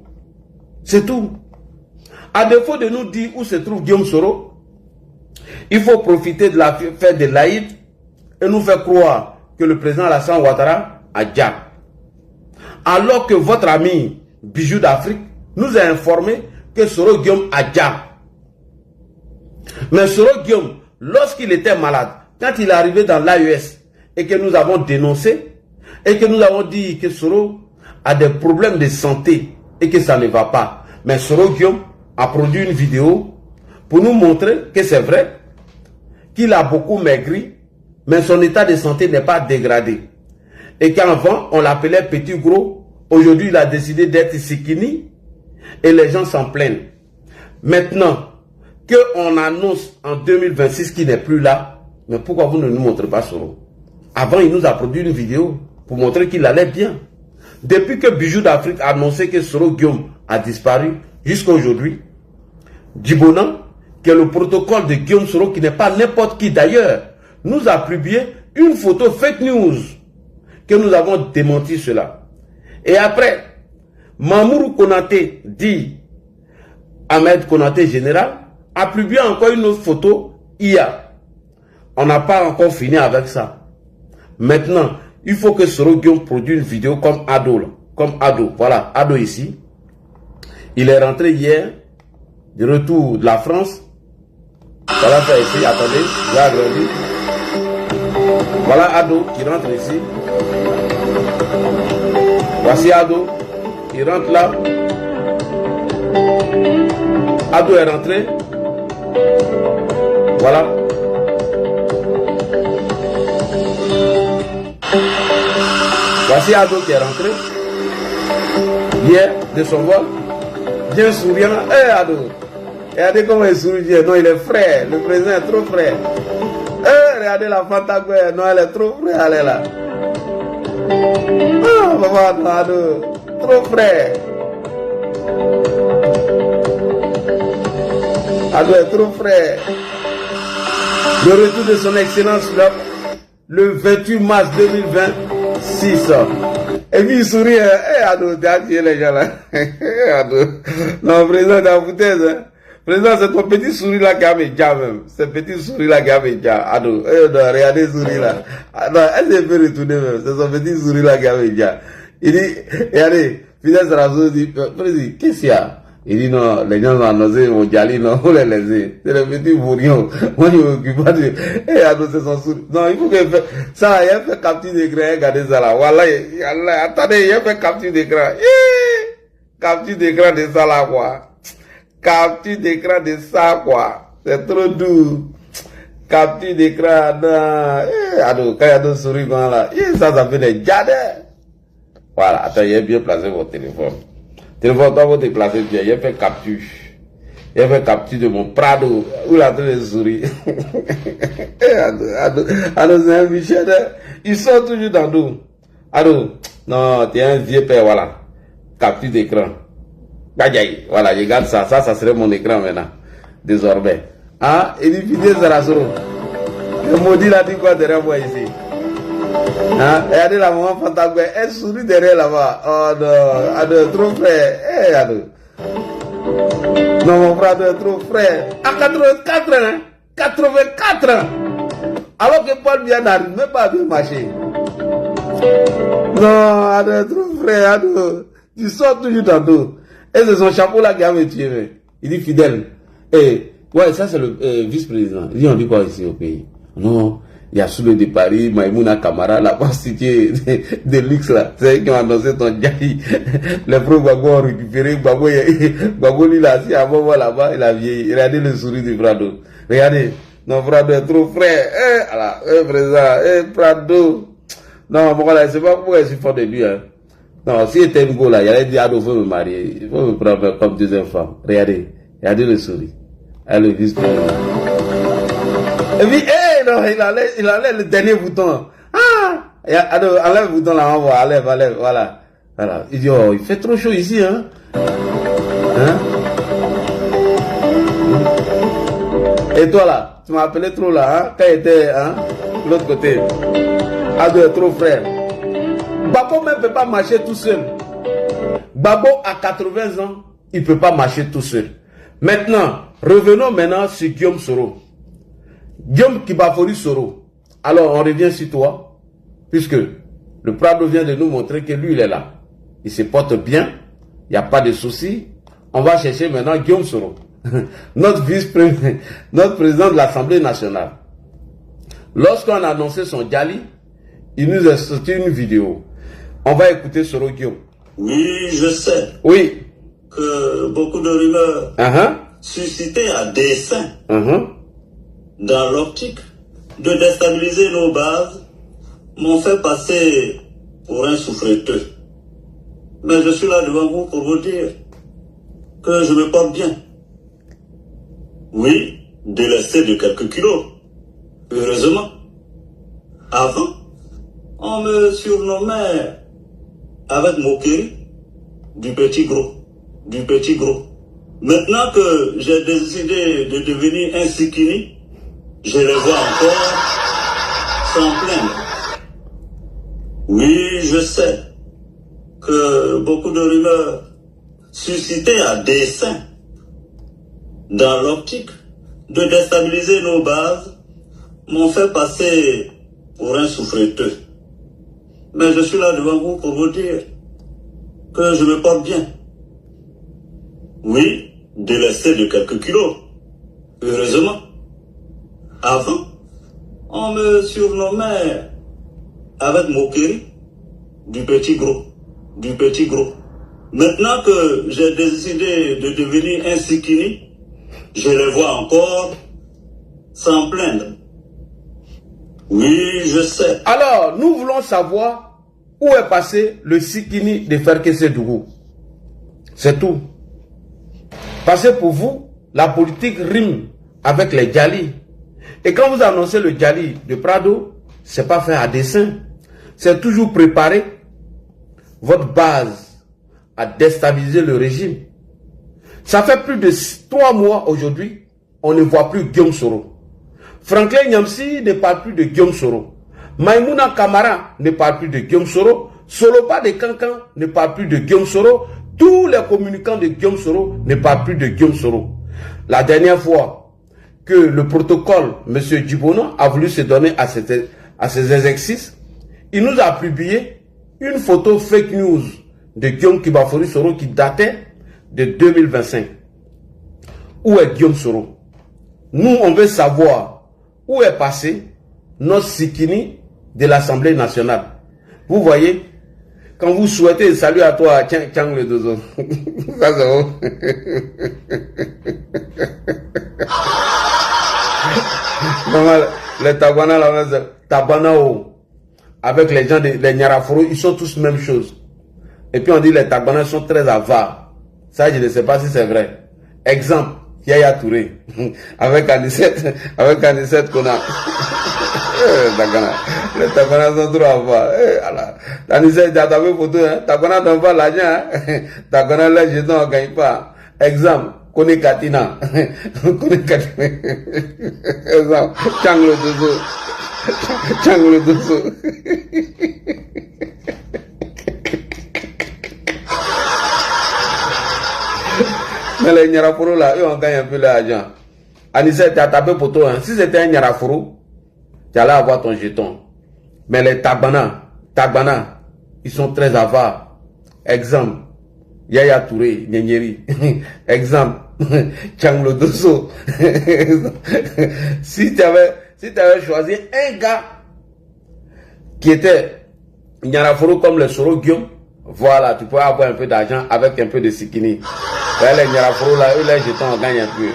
C'est tout. À défaut de nous dire où se trouve Guillaume Soro, il faut profiter de la fête de l'Aïd et nous faire croire que le président Alassane Ouattara a Djab. Alors que votre ami Bijou d'Afrique nous a informé que Soro Guillaume a Djab. Mais Soro Guillaume, lorsqu'il était malade, quand il est arrivé dans l'AES et que nous avons dénoncé et que nous avons dit que Soro a des problèmes de santé et que ça ne va pas. Mais Soro Guillaume a produit une vidéo pour nous montrer que c'est vrai qu'il a beaucoup maigri, mais son état de santé n'est pas dégradé. Et qu'avant, on l'appelait petit gros, aujourd'hui il a décidé d'être sikini et les gens s'en plaignent. Maintenant qu'on annonce en 2026 qu'il n'est plus là, mais pourquoi vous ne nous montrez pas Soro? Avant, il nous a produit une vidéo pour montrer qu'il allait bien. Depuis que Bijou d'Afrique a annoncé que Soro Guillaume a disparu, jusqu'à aujourd'hui, Djibonan, qui est le protocole de Guillaume Soro, qui n'est pas n'importe qui d'ailleurs, nous a publié une photo fake news, que nous avons démenti cela. Et après, Mamourou Konaté, dit Ahmed Konaté général, a publié encore une autre photo hier. On n'a pas encore fini avec ça. Maintenant, il faut que Soro Guillaume produise une vidéo comme Ado. Comme Ado. Voilà, Ado ici. Il est rentré hier, de retour de la France. Voilà ça ici, attendez, j'ai agrandi. Voilà Ado qui rentre ici. Voici Ado, il rentre là. Ado est rentré. Voilà. Voici Ado qui est rentré. Hier, de son vol. Bien souriant. Eh Ado. Regardez comment il sourit. Non, il est frais. Le président est trop frais. Eh, regardez la Fantagoué. Non, elle est trop frais. Elle est là. Ah, maman, Ado. Trop frais. Ado est trop frais. Le retour de son excellence le 28 mars 2026. Et puis il sourit. Eh, Ado, t'as tué les gens là. Ado. Non, président, t'as foutaise. Hein. Président, c'est ton petit souris là qui a mes dias même. C'est petit souris là qui a mes dias. Ah non, regardez souris là. Ah non, elle s'est fait retourner même. C'est son petit souris là qui a mes dias. Il dit, regardez, Fidel Sarrazou dit, président, qu'est-ce qu'il y a? Il dit non, les gens ont annoncé mon Djali, non, on les laisser. C'est le petit bourrion. Moi, je m'occupe pas de, annoncer son souris. Non, il faut que, ça, il a fait capture d'écran, regardez ça là. Voilà, attendez, il a fait capture d'écran. Capture d'écran de ça là, quoi. Capture d'écran de ça, quoi. C'est trop doux. Capture d'écran, non. Quand il y a deux souris, là, ça fait des jadets. Voilà, attends, il a bien placé votre téléphone. Téléphone, toi, vous déplacez bien. Il a fait capture. Il a fait capture de mon Prado. Où il a train de sourire. Alors, c'est un Michel. Ils sont toujours dans nous. Alors, non, t'es un vieux père, voilà. Capture d'écran. Voilà, je regarde ça. Ça serait mon écran maintenant. Désormais. Ah, il dit Fidel Sarrazou. Le maudit l'a dit quoi derrière moi ici? Hein? Regardez la maman Fantagoué. Elle sourit derrière là-bas. Oh non. Ado, trop frère. Ado. Non, mon frère, ado, trop frère. À 84 ans. Hein? 84 ans. Alors que Paul Biya n'arrive même pas à bien marcher. Non, ado, trop frère. Ado. Tu sors toujours dans dos. Et c'est son chapeau là qui a me tué. Il dit Fidèle. Ouais, ça c'est le vice-président. Il dit on dit quoi ici au pays? Non, il y a Soulé de Paris, Maïmouna Kamara, la prostituée de luxe là. C'est eux qui ont annoncé ton Djali. Les pro Gbagbo ont récupéré. Gbagbo lui là, assis à moment là-bas, il a vieilli. Regardez le sourire du Prado. Regardez, non, Prado est trop frère. Président, Prado. Non, bon là, c'est pas pourquoi je suis fort de lui, hein. Non, si était une go là, il allait dire, il faut me marier, il faut me prendre comme deuxième femme. Regardez le sourire. Le vice-président. Et puis, non, il enlève le dernier bouton. Enlève le bouton là, on voit, enlève, voilà. Il dit, oh, il fait trop chaud ici, hein. Et toi là, tu m'as appelé trop là, hein, quand il était, hein, de l'autre côté. Ado est trop frère. Babo même ne peut pas marcher tout seul. Babo à 80 ans, il ne peut pas marcher tout seul. Maintenant, revenons maintenant sur Guillaume Soro. Guillaume Kibafori Soro. Alors, on revient sur toi, puisque le Prado vient de nous montrer que lui, il est là. Il se porte bien, il n'y a pas de souci. On va chercher maintenant Guillaume Soro, notre vice-président, notre président de l'Assemblée nationale. Lorsqu'on a annoncé son Djali, il nous a sorti une vidéo. On va écouter Soro Guillaume. Oui, je sais. Oui. Que beaucoup de rumeurs suscitées à dessein dans l'optique de déstabiliser nos bases m'ont fait passer pour un souffreteux. Mais je suis là devant vous pour vous dire que je me porte bien. Oui, délaissé de quelques kilos. Heureusement. Avant, on me surnommait avec moquerie du petit gros. Maintenant que j'ai décidé de devenir un sikini, je les vois encore sans plaindre. Oui, je sais que beaucoup de rumeurs suscitées à dessein dans l'optique de déstabiliser nos bases m'ont fait passer pour un souffreteux. Mais je suis là devant vous pour vous dire que je me porte bien. Oui, délaissé de quelques kilos. Heureusement. Avant, on me surnommait avec moquerie du petit gros. Maintenant que j'ai décidé de devenir un sikini, je les vois encore sans plaindre. Oui, je sais. Alors, nous voulons savoir où est passé le sikini de Ferkese Dougou. C'est tout. Parce que pour vous, la politique rime avec les Djali. Et quand vous annoncez le Djali de Prado, c'est pas fait à dessein. C'est toujours préparer votre base à déstabiliser le régime. Ça fait plus de 3 mois aujourd'hui, on ne voit plus Guillaume Soro. Franklin Nyamsi ne parle plus de Guillaume Soro. Maïmouna Kamara ne parle plus de Guillaume Soro. Soloba de Cancan ne parle plus de Guillaume Soro. Tous les communicants de Guillaume Soro ne parlent plus de Guillaume Soro. La dernière fois que le protocole, M. Djibono, a voulu se donner à ces exercices, il nous a publié une photo fake news de Guillaume Kibafori Soro qui datait de 2025. Où est Guillaume Soro? Nous, on veut savoir où est passé notre Sikini de l'Assemblée nationale. Vous voyez, quand vous souhaitez, salut à toi, Tchang le Dozo. Ça, c'est bon. Les Tabana, Tabanao, avec les gens, les Nyaraforo, ils sont tous même chose. Et puis on dit les Tabana sont très avares. Ça, je ne sais pas si c'est vrai. Exemple, Yaya Touré, avec Anicette qu'on a. Les Tabana sont trop avares. Anicette, tu as vu photo, hein? Tabana donne pas l'argent, hein? Tabana, les jetons, on ne gagne pas. Exemple, Kone Katina. Kone Katina. Exemple, Tchang le Dozo. Tchang le Dozo. Mais les Nyaraforo là, eux on gagne un peu l'argent. Anicette, tu as tapé pour toi. Hein. Si c'était un Nyaraforo, tu allais avoir ton jeton. Mais les Tabana, ils sont très avares. Exemple, Yaya Touré, Nyeri. Exemple, Tchang le Dosso. Si tu avais choisi un gars qui était Nyaraforo comme le Soro Guillaume, voilà, tu peux avoir un peu d'argent avec un peu de Sikini. Les Nyaraforo là, eux les jetons, on gagne un peu.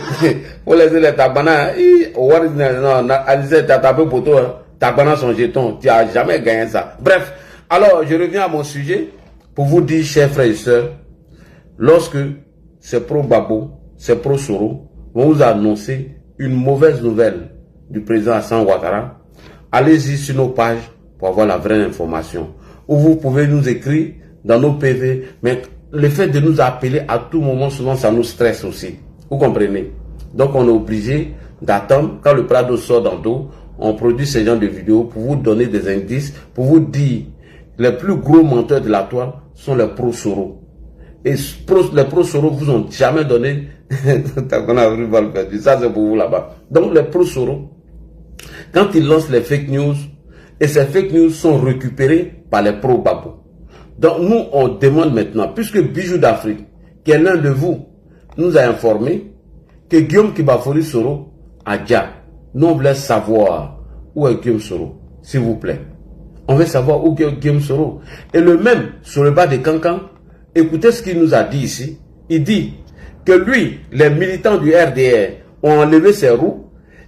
Pour les Tabana, non, Alizé, tu as tapé pour toi, Tabana son jeton, tu n'as jamais gagné ça. Bref, alors je reviens à mon sujet pour vous dire, chers frères et sœurs, lorsque ces pro-Babo, ces pro-Soro vont vous annoncer une mauvaise nouvelle du président Hassan Ouattara, allez-y sur nos pages pour avoir la vraie information. Ou vous pouvez nous écrire dans nos PV, mais le fait de nous appeler à tout moment, souvent ça nous stresse aussi. Vous comprenez? Donc on est obligé d'attendre quand le Prado sort dans l'eau, on produit ce genre de vidéos pour vous donner des indices, pour vous dire les plus gros menteurs de la toile sont les pro-Soro. Et les pro-Soro vous ont jamais donné, ça c'est pour vous là-bas. Donc les pro-Soro, quand ils lancent les fake news, et ces fake news sont récupérés par les pro-Babo. Donc nous, on demande maintenant, puisque Bijou d'Afrique, qui est l'un de vous, nous a informé que Guillaume Kibafori Soro a déjà. Nous, on voulait savoir où est Guillaume Soro, s'il vous plaît. On veut savoir où est Guillaume Soro. Et le même, sur le bas de Cancan, écoutez ce qu'il nous a dit ici. Il dit que lui, les militants du RDR ont enlevé ses roues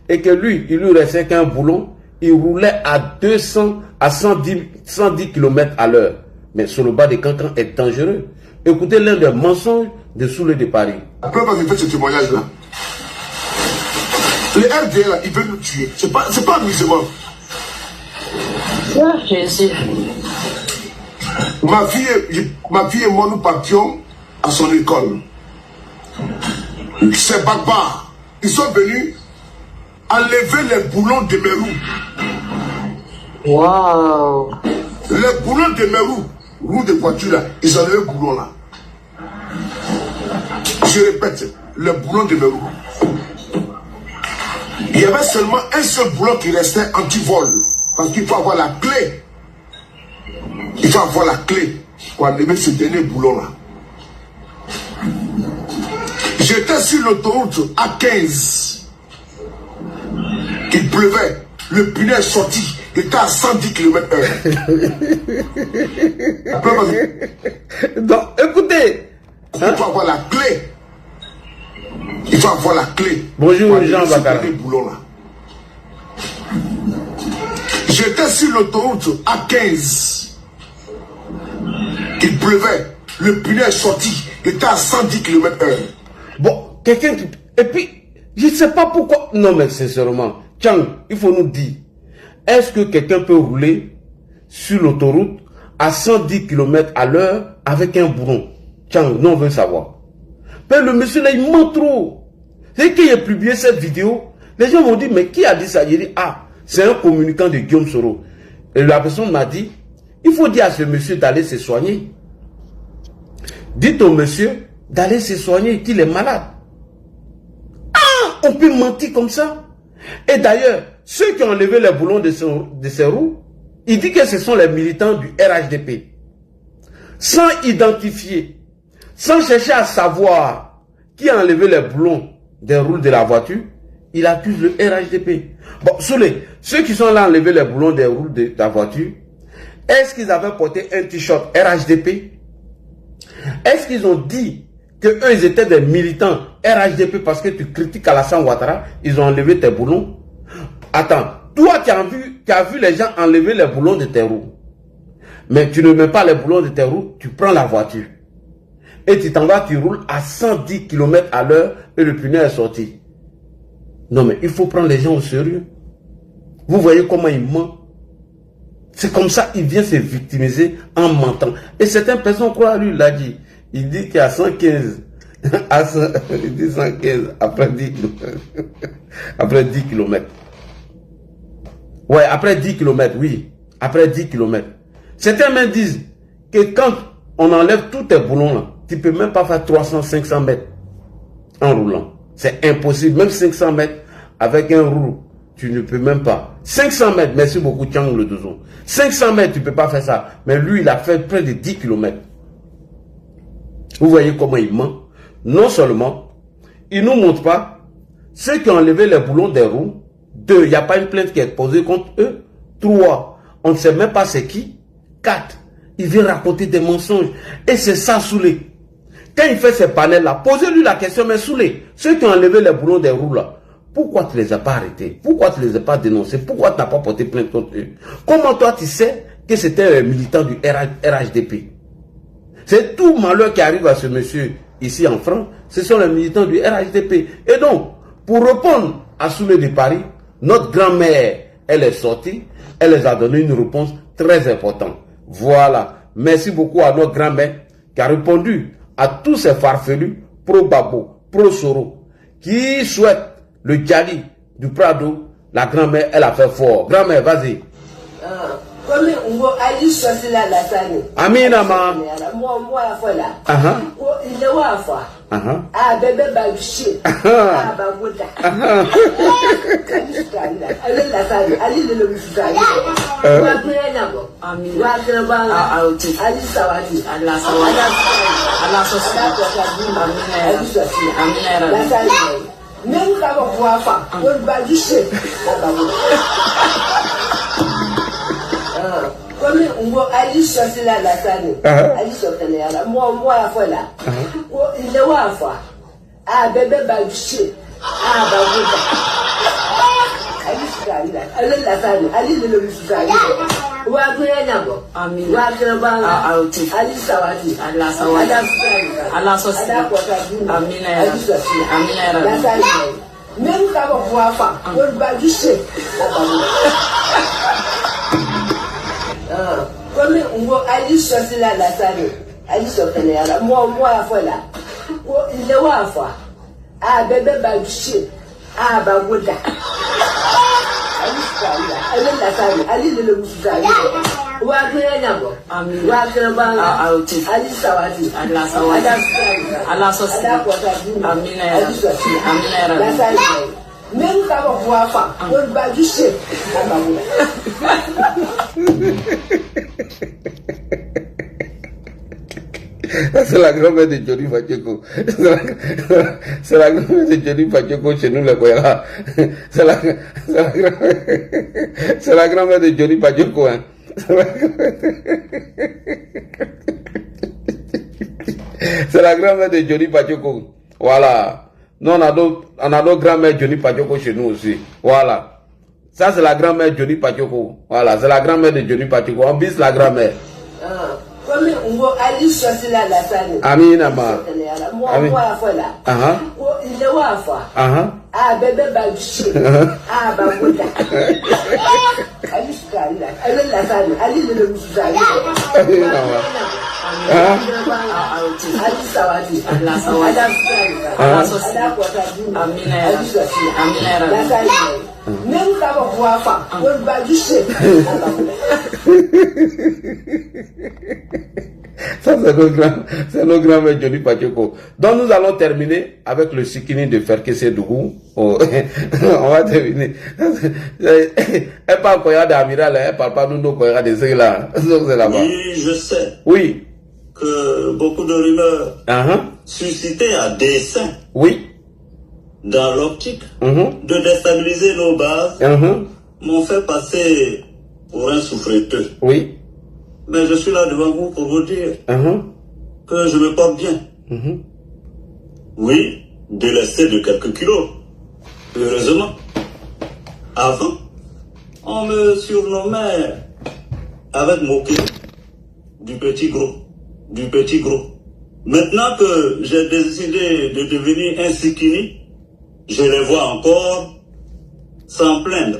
et que lui, il lui restait qu'un boulon. Il roulait à 110 km à l'heure. Mais sur le bas de Cancan est dangereux. Écoutez l'un des mensonges de Soulé de Paris. Après avoir fait ce témoignage-là, les RDR, là, ils veulent nous tuer. C'est pas amusement. Ma fille et moi, nous partions à son école. Ces barbares, ils sont venus enlever les boulons de mes roues. Wow. Les boulons de mes roues de voiture là, ils enlevaient le boulon là. Je répète, les boulons de mes roues. Il y avait seulement un seul boulon qui restait anti-vol. Parce qu'il faut avoir la clé. Il faut avoir la clé pour enlever ce dernier boulon là. J'étais sur l'autoroute A15. Il pleuvait. Le pneu est sorti. Il était à 110 km/h. Donc, écoutez. Il faut avoir la clé. Il faut avoir la clé. Bonjour Jean Bakara. J'étais sur l'autoroute A15. Il pleuvait. Le pneu est sorti. Il était à 110 km/h. Bon, quelqu'un qui... Et puis, je ne sais pas pourquoi... Non, mais sincèrement, Tchang, il faut nous dire, est-ce que quelqu'un peut rouler sur l'autoroute à 110 km à l'heure avec un bourron? Tchang, nous on veut savoir. Mais le monsieur là, il ment trop. C'est qu'il a publié cette vidéo. Les gens vont dire, mais qui a dit ça? Il dit, ah, c'est un communicant de Guillaume Soro. Et la personne m'a dit, il faut dire à ce monsieur d'aller se soigner. Dites au monsieur d'aller se soigner, qu'il est malade. on peut mentir comme ça. Et d'ailleurs, ceux qui ont enlevé les boulons de ces roues, il dit que ce sont les militants du RHDP. Sans identifier, sans chercher à savoir qui a enlevé les boulons des roues de la voiture, il accuse le RHDP. Bon, ceux qui sont là enlever les boulons des roues de la voiture, est-ce qu'ils avaient porté un t-shirt RHDP? Est-ce qu'ils ont dit que eux ils étaient des militants RHDP parce que tu critiques Alassane Ouattara, ils ont enlevé tes boulons? Attends, toi tu as vu les gens enlever les boulons de tes roues. Mais tu ne mets pas les boulons de tes roues, tu prends la voiture. Et tu t'en vas, tu roules à 110 km à l'heure et le pneu est sorti. Non mais il faut prendre les gens au sérieux. Vous voyez comment ils mentent. C'est comme ça qu'il vient se victimiser en mentant. Et certaines personnes croient à lui, il l'a dit. Il dit qu'à 115, il dit 115 après 10 km. Après 10 km. Ouais, après 10 km, oui. Après 10 km. Certains même disent que quand on enlève tous tes boulons là, tu ne peux même pas faire 300, 500 mètres en roulant. C'est impossible. Même 500 mètres avec un roue, tu ne peux même pas. 500 mètres, merci beaucoup, Tchang le Douzon. 500 mètres, tu ne peux pas faire ça. Mais lui, il a fait près de 10 km. Vous voyez comment il ment. Non seulement, il ne nous montre pas ceux qui ont enlevé les boulons des roues. 2, il n'y a pas une plainte qui est posée contre eux. 3, on ne sait même pas c'est qui. 4, il vient raconter des mensonges. Et c'est ça, Soulé. Quand il fait ces panels-là, posez-lui la question, mais Soulé, ceux qui ont enlevé les boulons des roues là, pourquoi tu ne les as pas arrêtés? Pourquoi tu ne les as pas dénoncés? Pourquoi tu n'as pas porté plainte contre eux? Comment toi tu sais que c'était un militant du RHDP? C'est tout malheur qui arrive à ce monsieur ici en France, ce sont les militants du RHDP. Et donc, pour répondre à Soulé de Paris, notre grand-mère, elle est sortie, elle les a donné une réponse très importante. Voilà. Merci beaucoup à notre grand-mère qui a répondu à tous ces farfelus pro-Babo, pro-Soro, qui souhaitent le Djali du Prado. La grand-mère, elle a fait fort. Grand-mère, vas-y. Amina, ma. Comme on Ali chercher la salle, Ali chercher la moi à fois là. Il est à fois. Ah bébé baguché. Ah bagué. Ali la salle, Ali le salle. Wa bien nabo. Amin. Wa kraba. Ali sawati. Allah sawati. Allah sosi. Amin. Amin. La salle. Même quand on voit pas, on baguché. Comme on Ali chercher la salle, Ali chercher la moi à fois là. Il est à fois. Ah bébé baguché. Ah baguda. Ali la salle, Ali le salle. Wa bien nabo. Amin. Wa kraba. Ali sawati. Allah sawati. Allah sosi. Amin. Amin. La salle. Même quand on voit pas, on baguché. C'est la grand-mère de Johnny Pacheco. C'est la grand-mère de Johnny Pacheco chez nous, les Koyala. C'est la grand-mère de Johnny Pacheco. Hein. C'est la grand-mère de Johnny Pacheco. Voilà. Nous, on a d'autres grand-mères Johnny Pacheco chez nous aussi. Voilà. Ça, c'est la grand-mère Johnny Pacheco. Voilà, c'est la grand-mère de Johnny Pacheco. On bise la grand-mère. Comme on Ali chercher la salle. Amin, ama. Moi à fois là. Il est à fois. Ah bébé baguché. Ah baguda. Ali la salle, Ali le salle. Ali sawati. Allah sawati. Allah sosi. Amin. Amin. La salle. Même quand on voit pas, on baguché. Ça, c'est nos grands mère Johnny Pacheko. Donc, nous allons terminer avec le Sikini de Ferkese Dougou. Oh, on va terminer. Elle parle Koya d'Amiral, elle parle pas nous Koya de ce là. Oui, je sais. Oui. Que beaucoup de rumeurs suscitées à dessein. Oui. Dans l'optique de déstabiliser nos bases, m'ont fait passer pour un souffreteux. Oui. Mais je suis là devant vous pour vous dire que je me porte bien. Oui, délaissé de quelques kilos. Heureusement. Avant, on me surnommait avec moquerie du petit gros. Du petit gros. Maintenant que j'ai décidé de devenir un sikini, je les vois encore sans plaindre.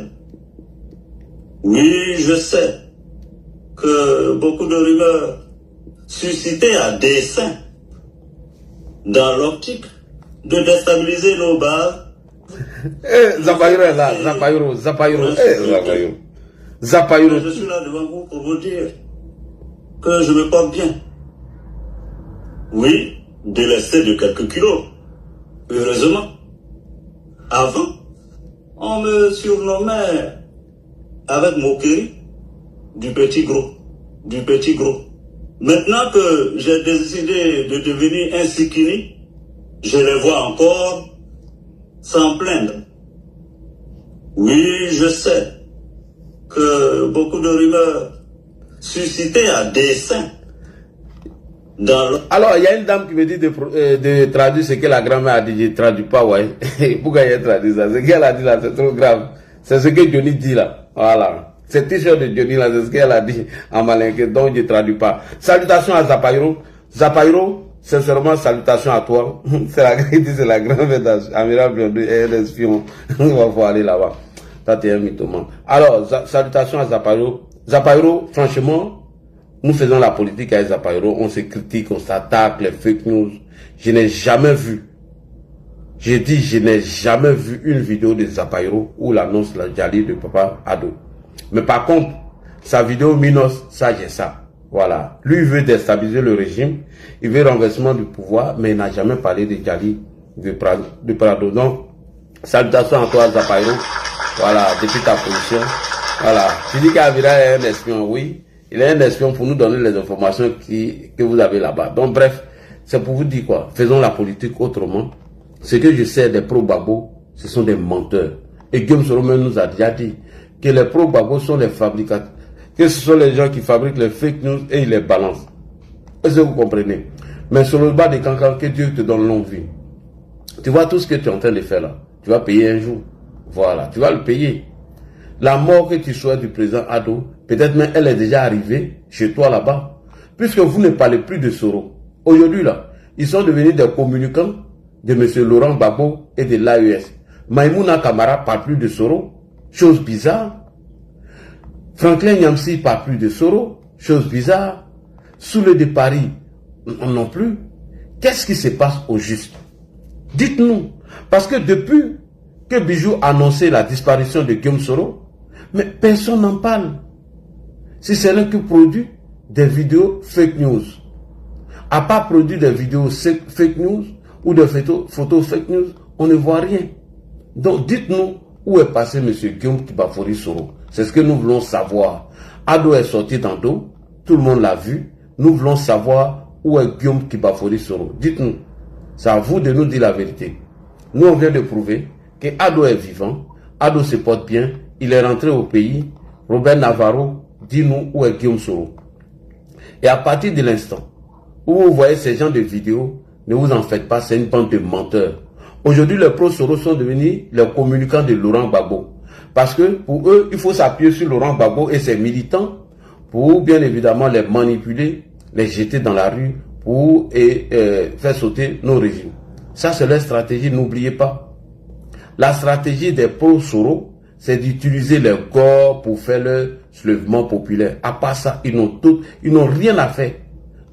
Oui, je sais que beaucoup de rumeurs suscitées à dessein dans l'optique de déstabiliser nos bases. Zapayuro est là, Zapayuro. Zapayuro. Je suis là devant vous pour vous dire que je me porte bien. Oui, délaissé de quelques kilos. Heureusement. Avant, on me surnommait avec moquerie du petit gros. Du petit gros. Maintenant que j'ai décidé de devenir un sikini, je les vois encore sans plaindre. Oui, je sais que beaucoup de rumeurs suscitées à dessein. Alors, il y a une dame qui me dit de traduire ce que la grand-mère a dit. Je ne traduis pas, ouais. Pourquoi elle traduit ça? Ce qu'elle a dit là, c'est trop grave. C'est ce que Johnny dit là. Voilà. Cette t-shirt de Johnny là, c'est ce qu'elle a dit en malinqué, donc je ne traduis pas. Salutations à Zapayuro. Zapayuro, sincèrement, salutations à toi. C'est la grand-mère d'Amiral Biondou et un espion. On va pouvoir aller là-bas. Ça, t'es un mythoman. Alors, salutations à Zapayuro. Zapayuro, franchement, nous faisons la politique avec Zapayuro, on se critique, on s'attaque, les fake news. Je n'ai jamais vu, j'ai dit, je n'ai jamais vu une vidéo de Zapayuro où l'annonce la Djali de Papa Ado. Mais par contre, sa vidéo Minos, ça j'ai ça. Voilà. Lui, il veut déstabiliser le régime, il veut renversement du pouvoir, mais il n'a jamais parlé de Djali de Prado. Donc, salutations à toi Zapayuro. Voilà, depuis ta position. Voilà. Tu dis qu'Avira est un espion, oui. Il est un espion pour nous donner les informations que vous avez là-bas. Donc bref, c'est pour vous dire quoi. Faisons la politique autrement. Ce que je sais des pro-Gbagbo, ce sont des menteurs. Et Guillaume Soro nous a déjà dit que les pro-Gbagbo sont les fabricateurs. Que ce sont les gens qui fabriquent les fake news et ils les balancent. Est-ce que vous comprenez? Mais sur le bas des cancans, que Dieu te donne longue vie. Tu vois tout ce que tu es en train de faire là. Tu vas payer un jour. Voilà, tu vas le payer. La mort que tu souhaites du président Ado, peut-être même elle est déjà arrivée chez toi là-bas. Puisque vous ne parlez plus de Soro. Aujourd'hui là, ils sont devenus des communicants de M. Laurent Gbagbo et de l'AES. Maïmouna Kamara parle plus de Soro. Chose bizarre. Franklin Nyamsi parle plus de Soro. Chose bizarre. Soule de Paris non plus. Qu'est-ce qui se passe au juste? Dites-nous. Parce que depuis que Bijou a annoncé la disparition de Guillaume Soro, mais personne n'en parle. Si c'est l'un qui produit des vidéos fake news, à part produire des vidéos fake news ou des photos fake news, on ne voit rien. Donc dites-nous où est passé M. Guillaume Kibafori Soro. C'est ce que nous voulons savoir. Ado est sorti dans l'eau, tout le monde l'a vu. Nous voulons savoir où est Guillaume Kibafori Soro. Dites-nous. C'est à vous de nous dire la vérité. Nous, on vient de prouver que Ado est vivant, Ado se porte bien, il est rentré au pays. Robert Navarro, dis-nous où est Guillaume Soro. Et à partir de l'instant où vous voyez ces gens de vidéos, ne vous en faites pas, c'est une bande de menteurs. Aujourd'hui, les pro-Soro sont devenus les communicants de Laurent Gbagbo. Parce que pour eux, il faut s'appuyer sur Laurent Gbagbo et ses militants pour bien évidemment les manipuler, les jeter dans la rue pour faire sauter nos régimes. Ça, c'est leur stratégie, n'oubliez pas. La stratégie des pro-Soro, c'est d'utiliser les corps pour faire leur soulèvement populaire. À part ça, ils n'ont rien à faire.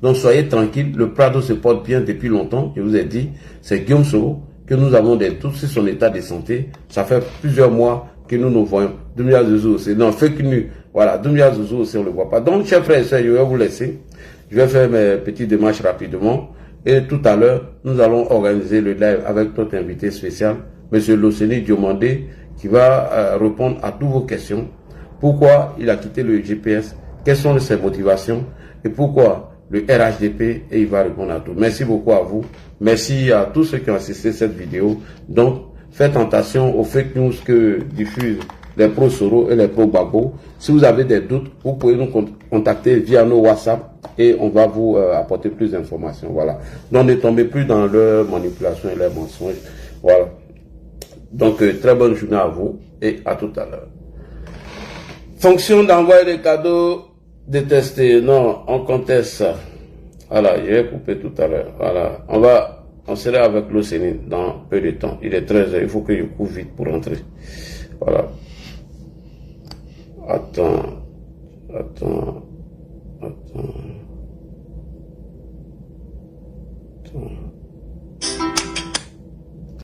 Donc soyez tranquilles, le Prado se porte bien depuis longtemps, je vous ai dit. C'est Guillaume Soro que nous avons des doutes sur son état de santé. Ça fait plusieurs mois que nous nous voyons. Doumbia Zouzou aussi. Non, fake news. Voilà, Doumbia Zouzou aussi, on ne le voit pas. Donc, chers frères et sœurs, je vais vous laisser. Je vais faire mes petites démarches rapidement. Et tout à l'heure, nous allons organiser le live avec notre invité spécial, M. Loseni Diomandé, qui va répondre à toutes vos questions. Pourquoi il a quitté le GPS? Quelles sont ses motivations? Et pourquoi le RHDP? Et il va répondre à tout. Merci beaucoup à vous. Merci à tous ceux qui ont assisté à cette vidéo. Donc, faites attention aux fake news que diffusent les pro-Soro et les pro-Gbagbo. Si vous avez des doutes, vous pouvez nous contacter via nos WhatsApp et on va vous apporter plus d'informations. Voilà. Donc, ne tombez plus dans leur manipulation et leurs mensonges. Voilà. Donc, très bonne journée à vous et à tout à l'heure. Fonction d'envoyer des cadeaux détestés. Non, on conteste ça. Voilà, je vais couper tout à l'heure. Voilà. On sera avec Loseni dans peu de temps. Il est 13h. Il faut que je cours vite pour rentrer. Voilà. Attends.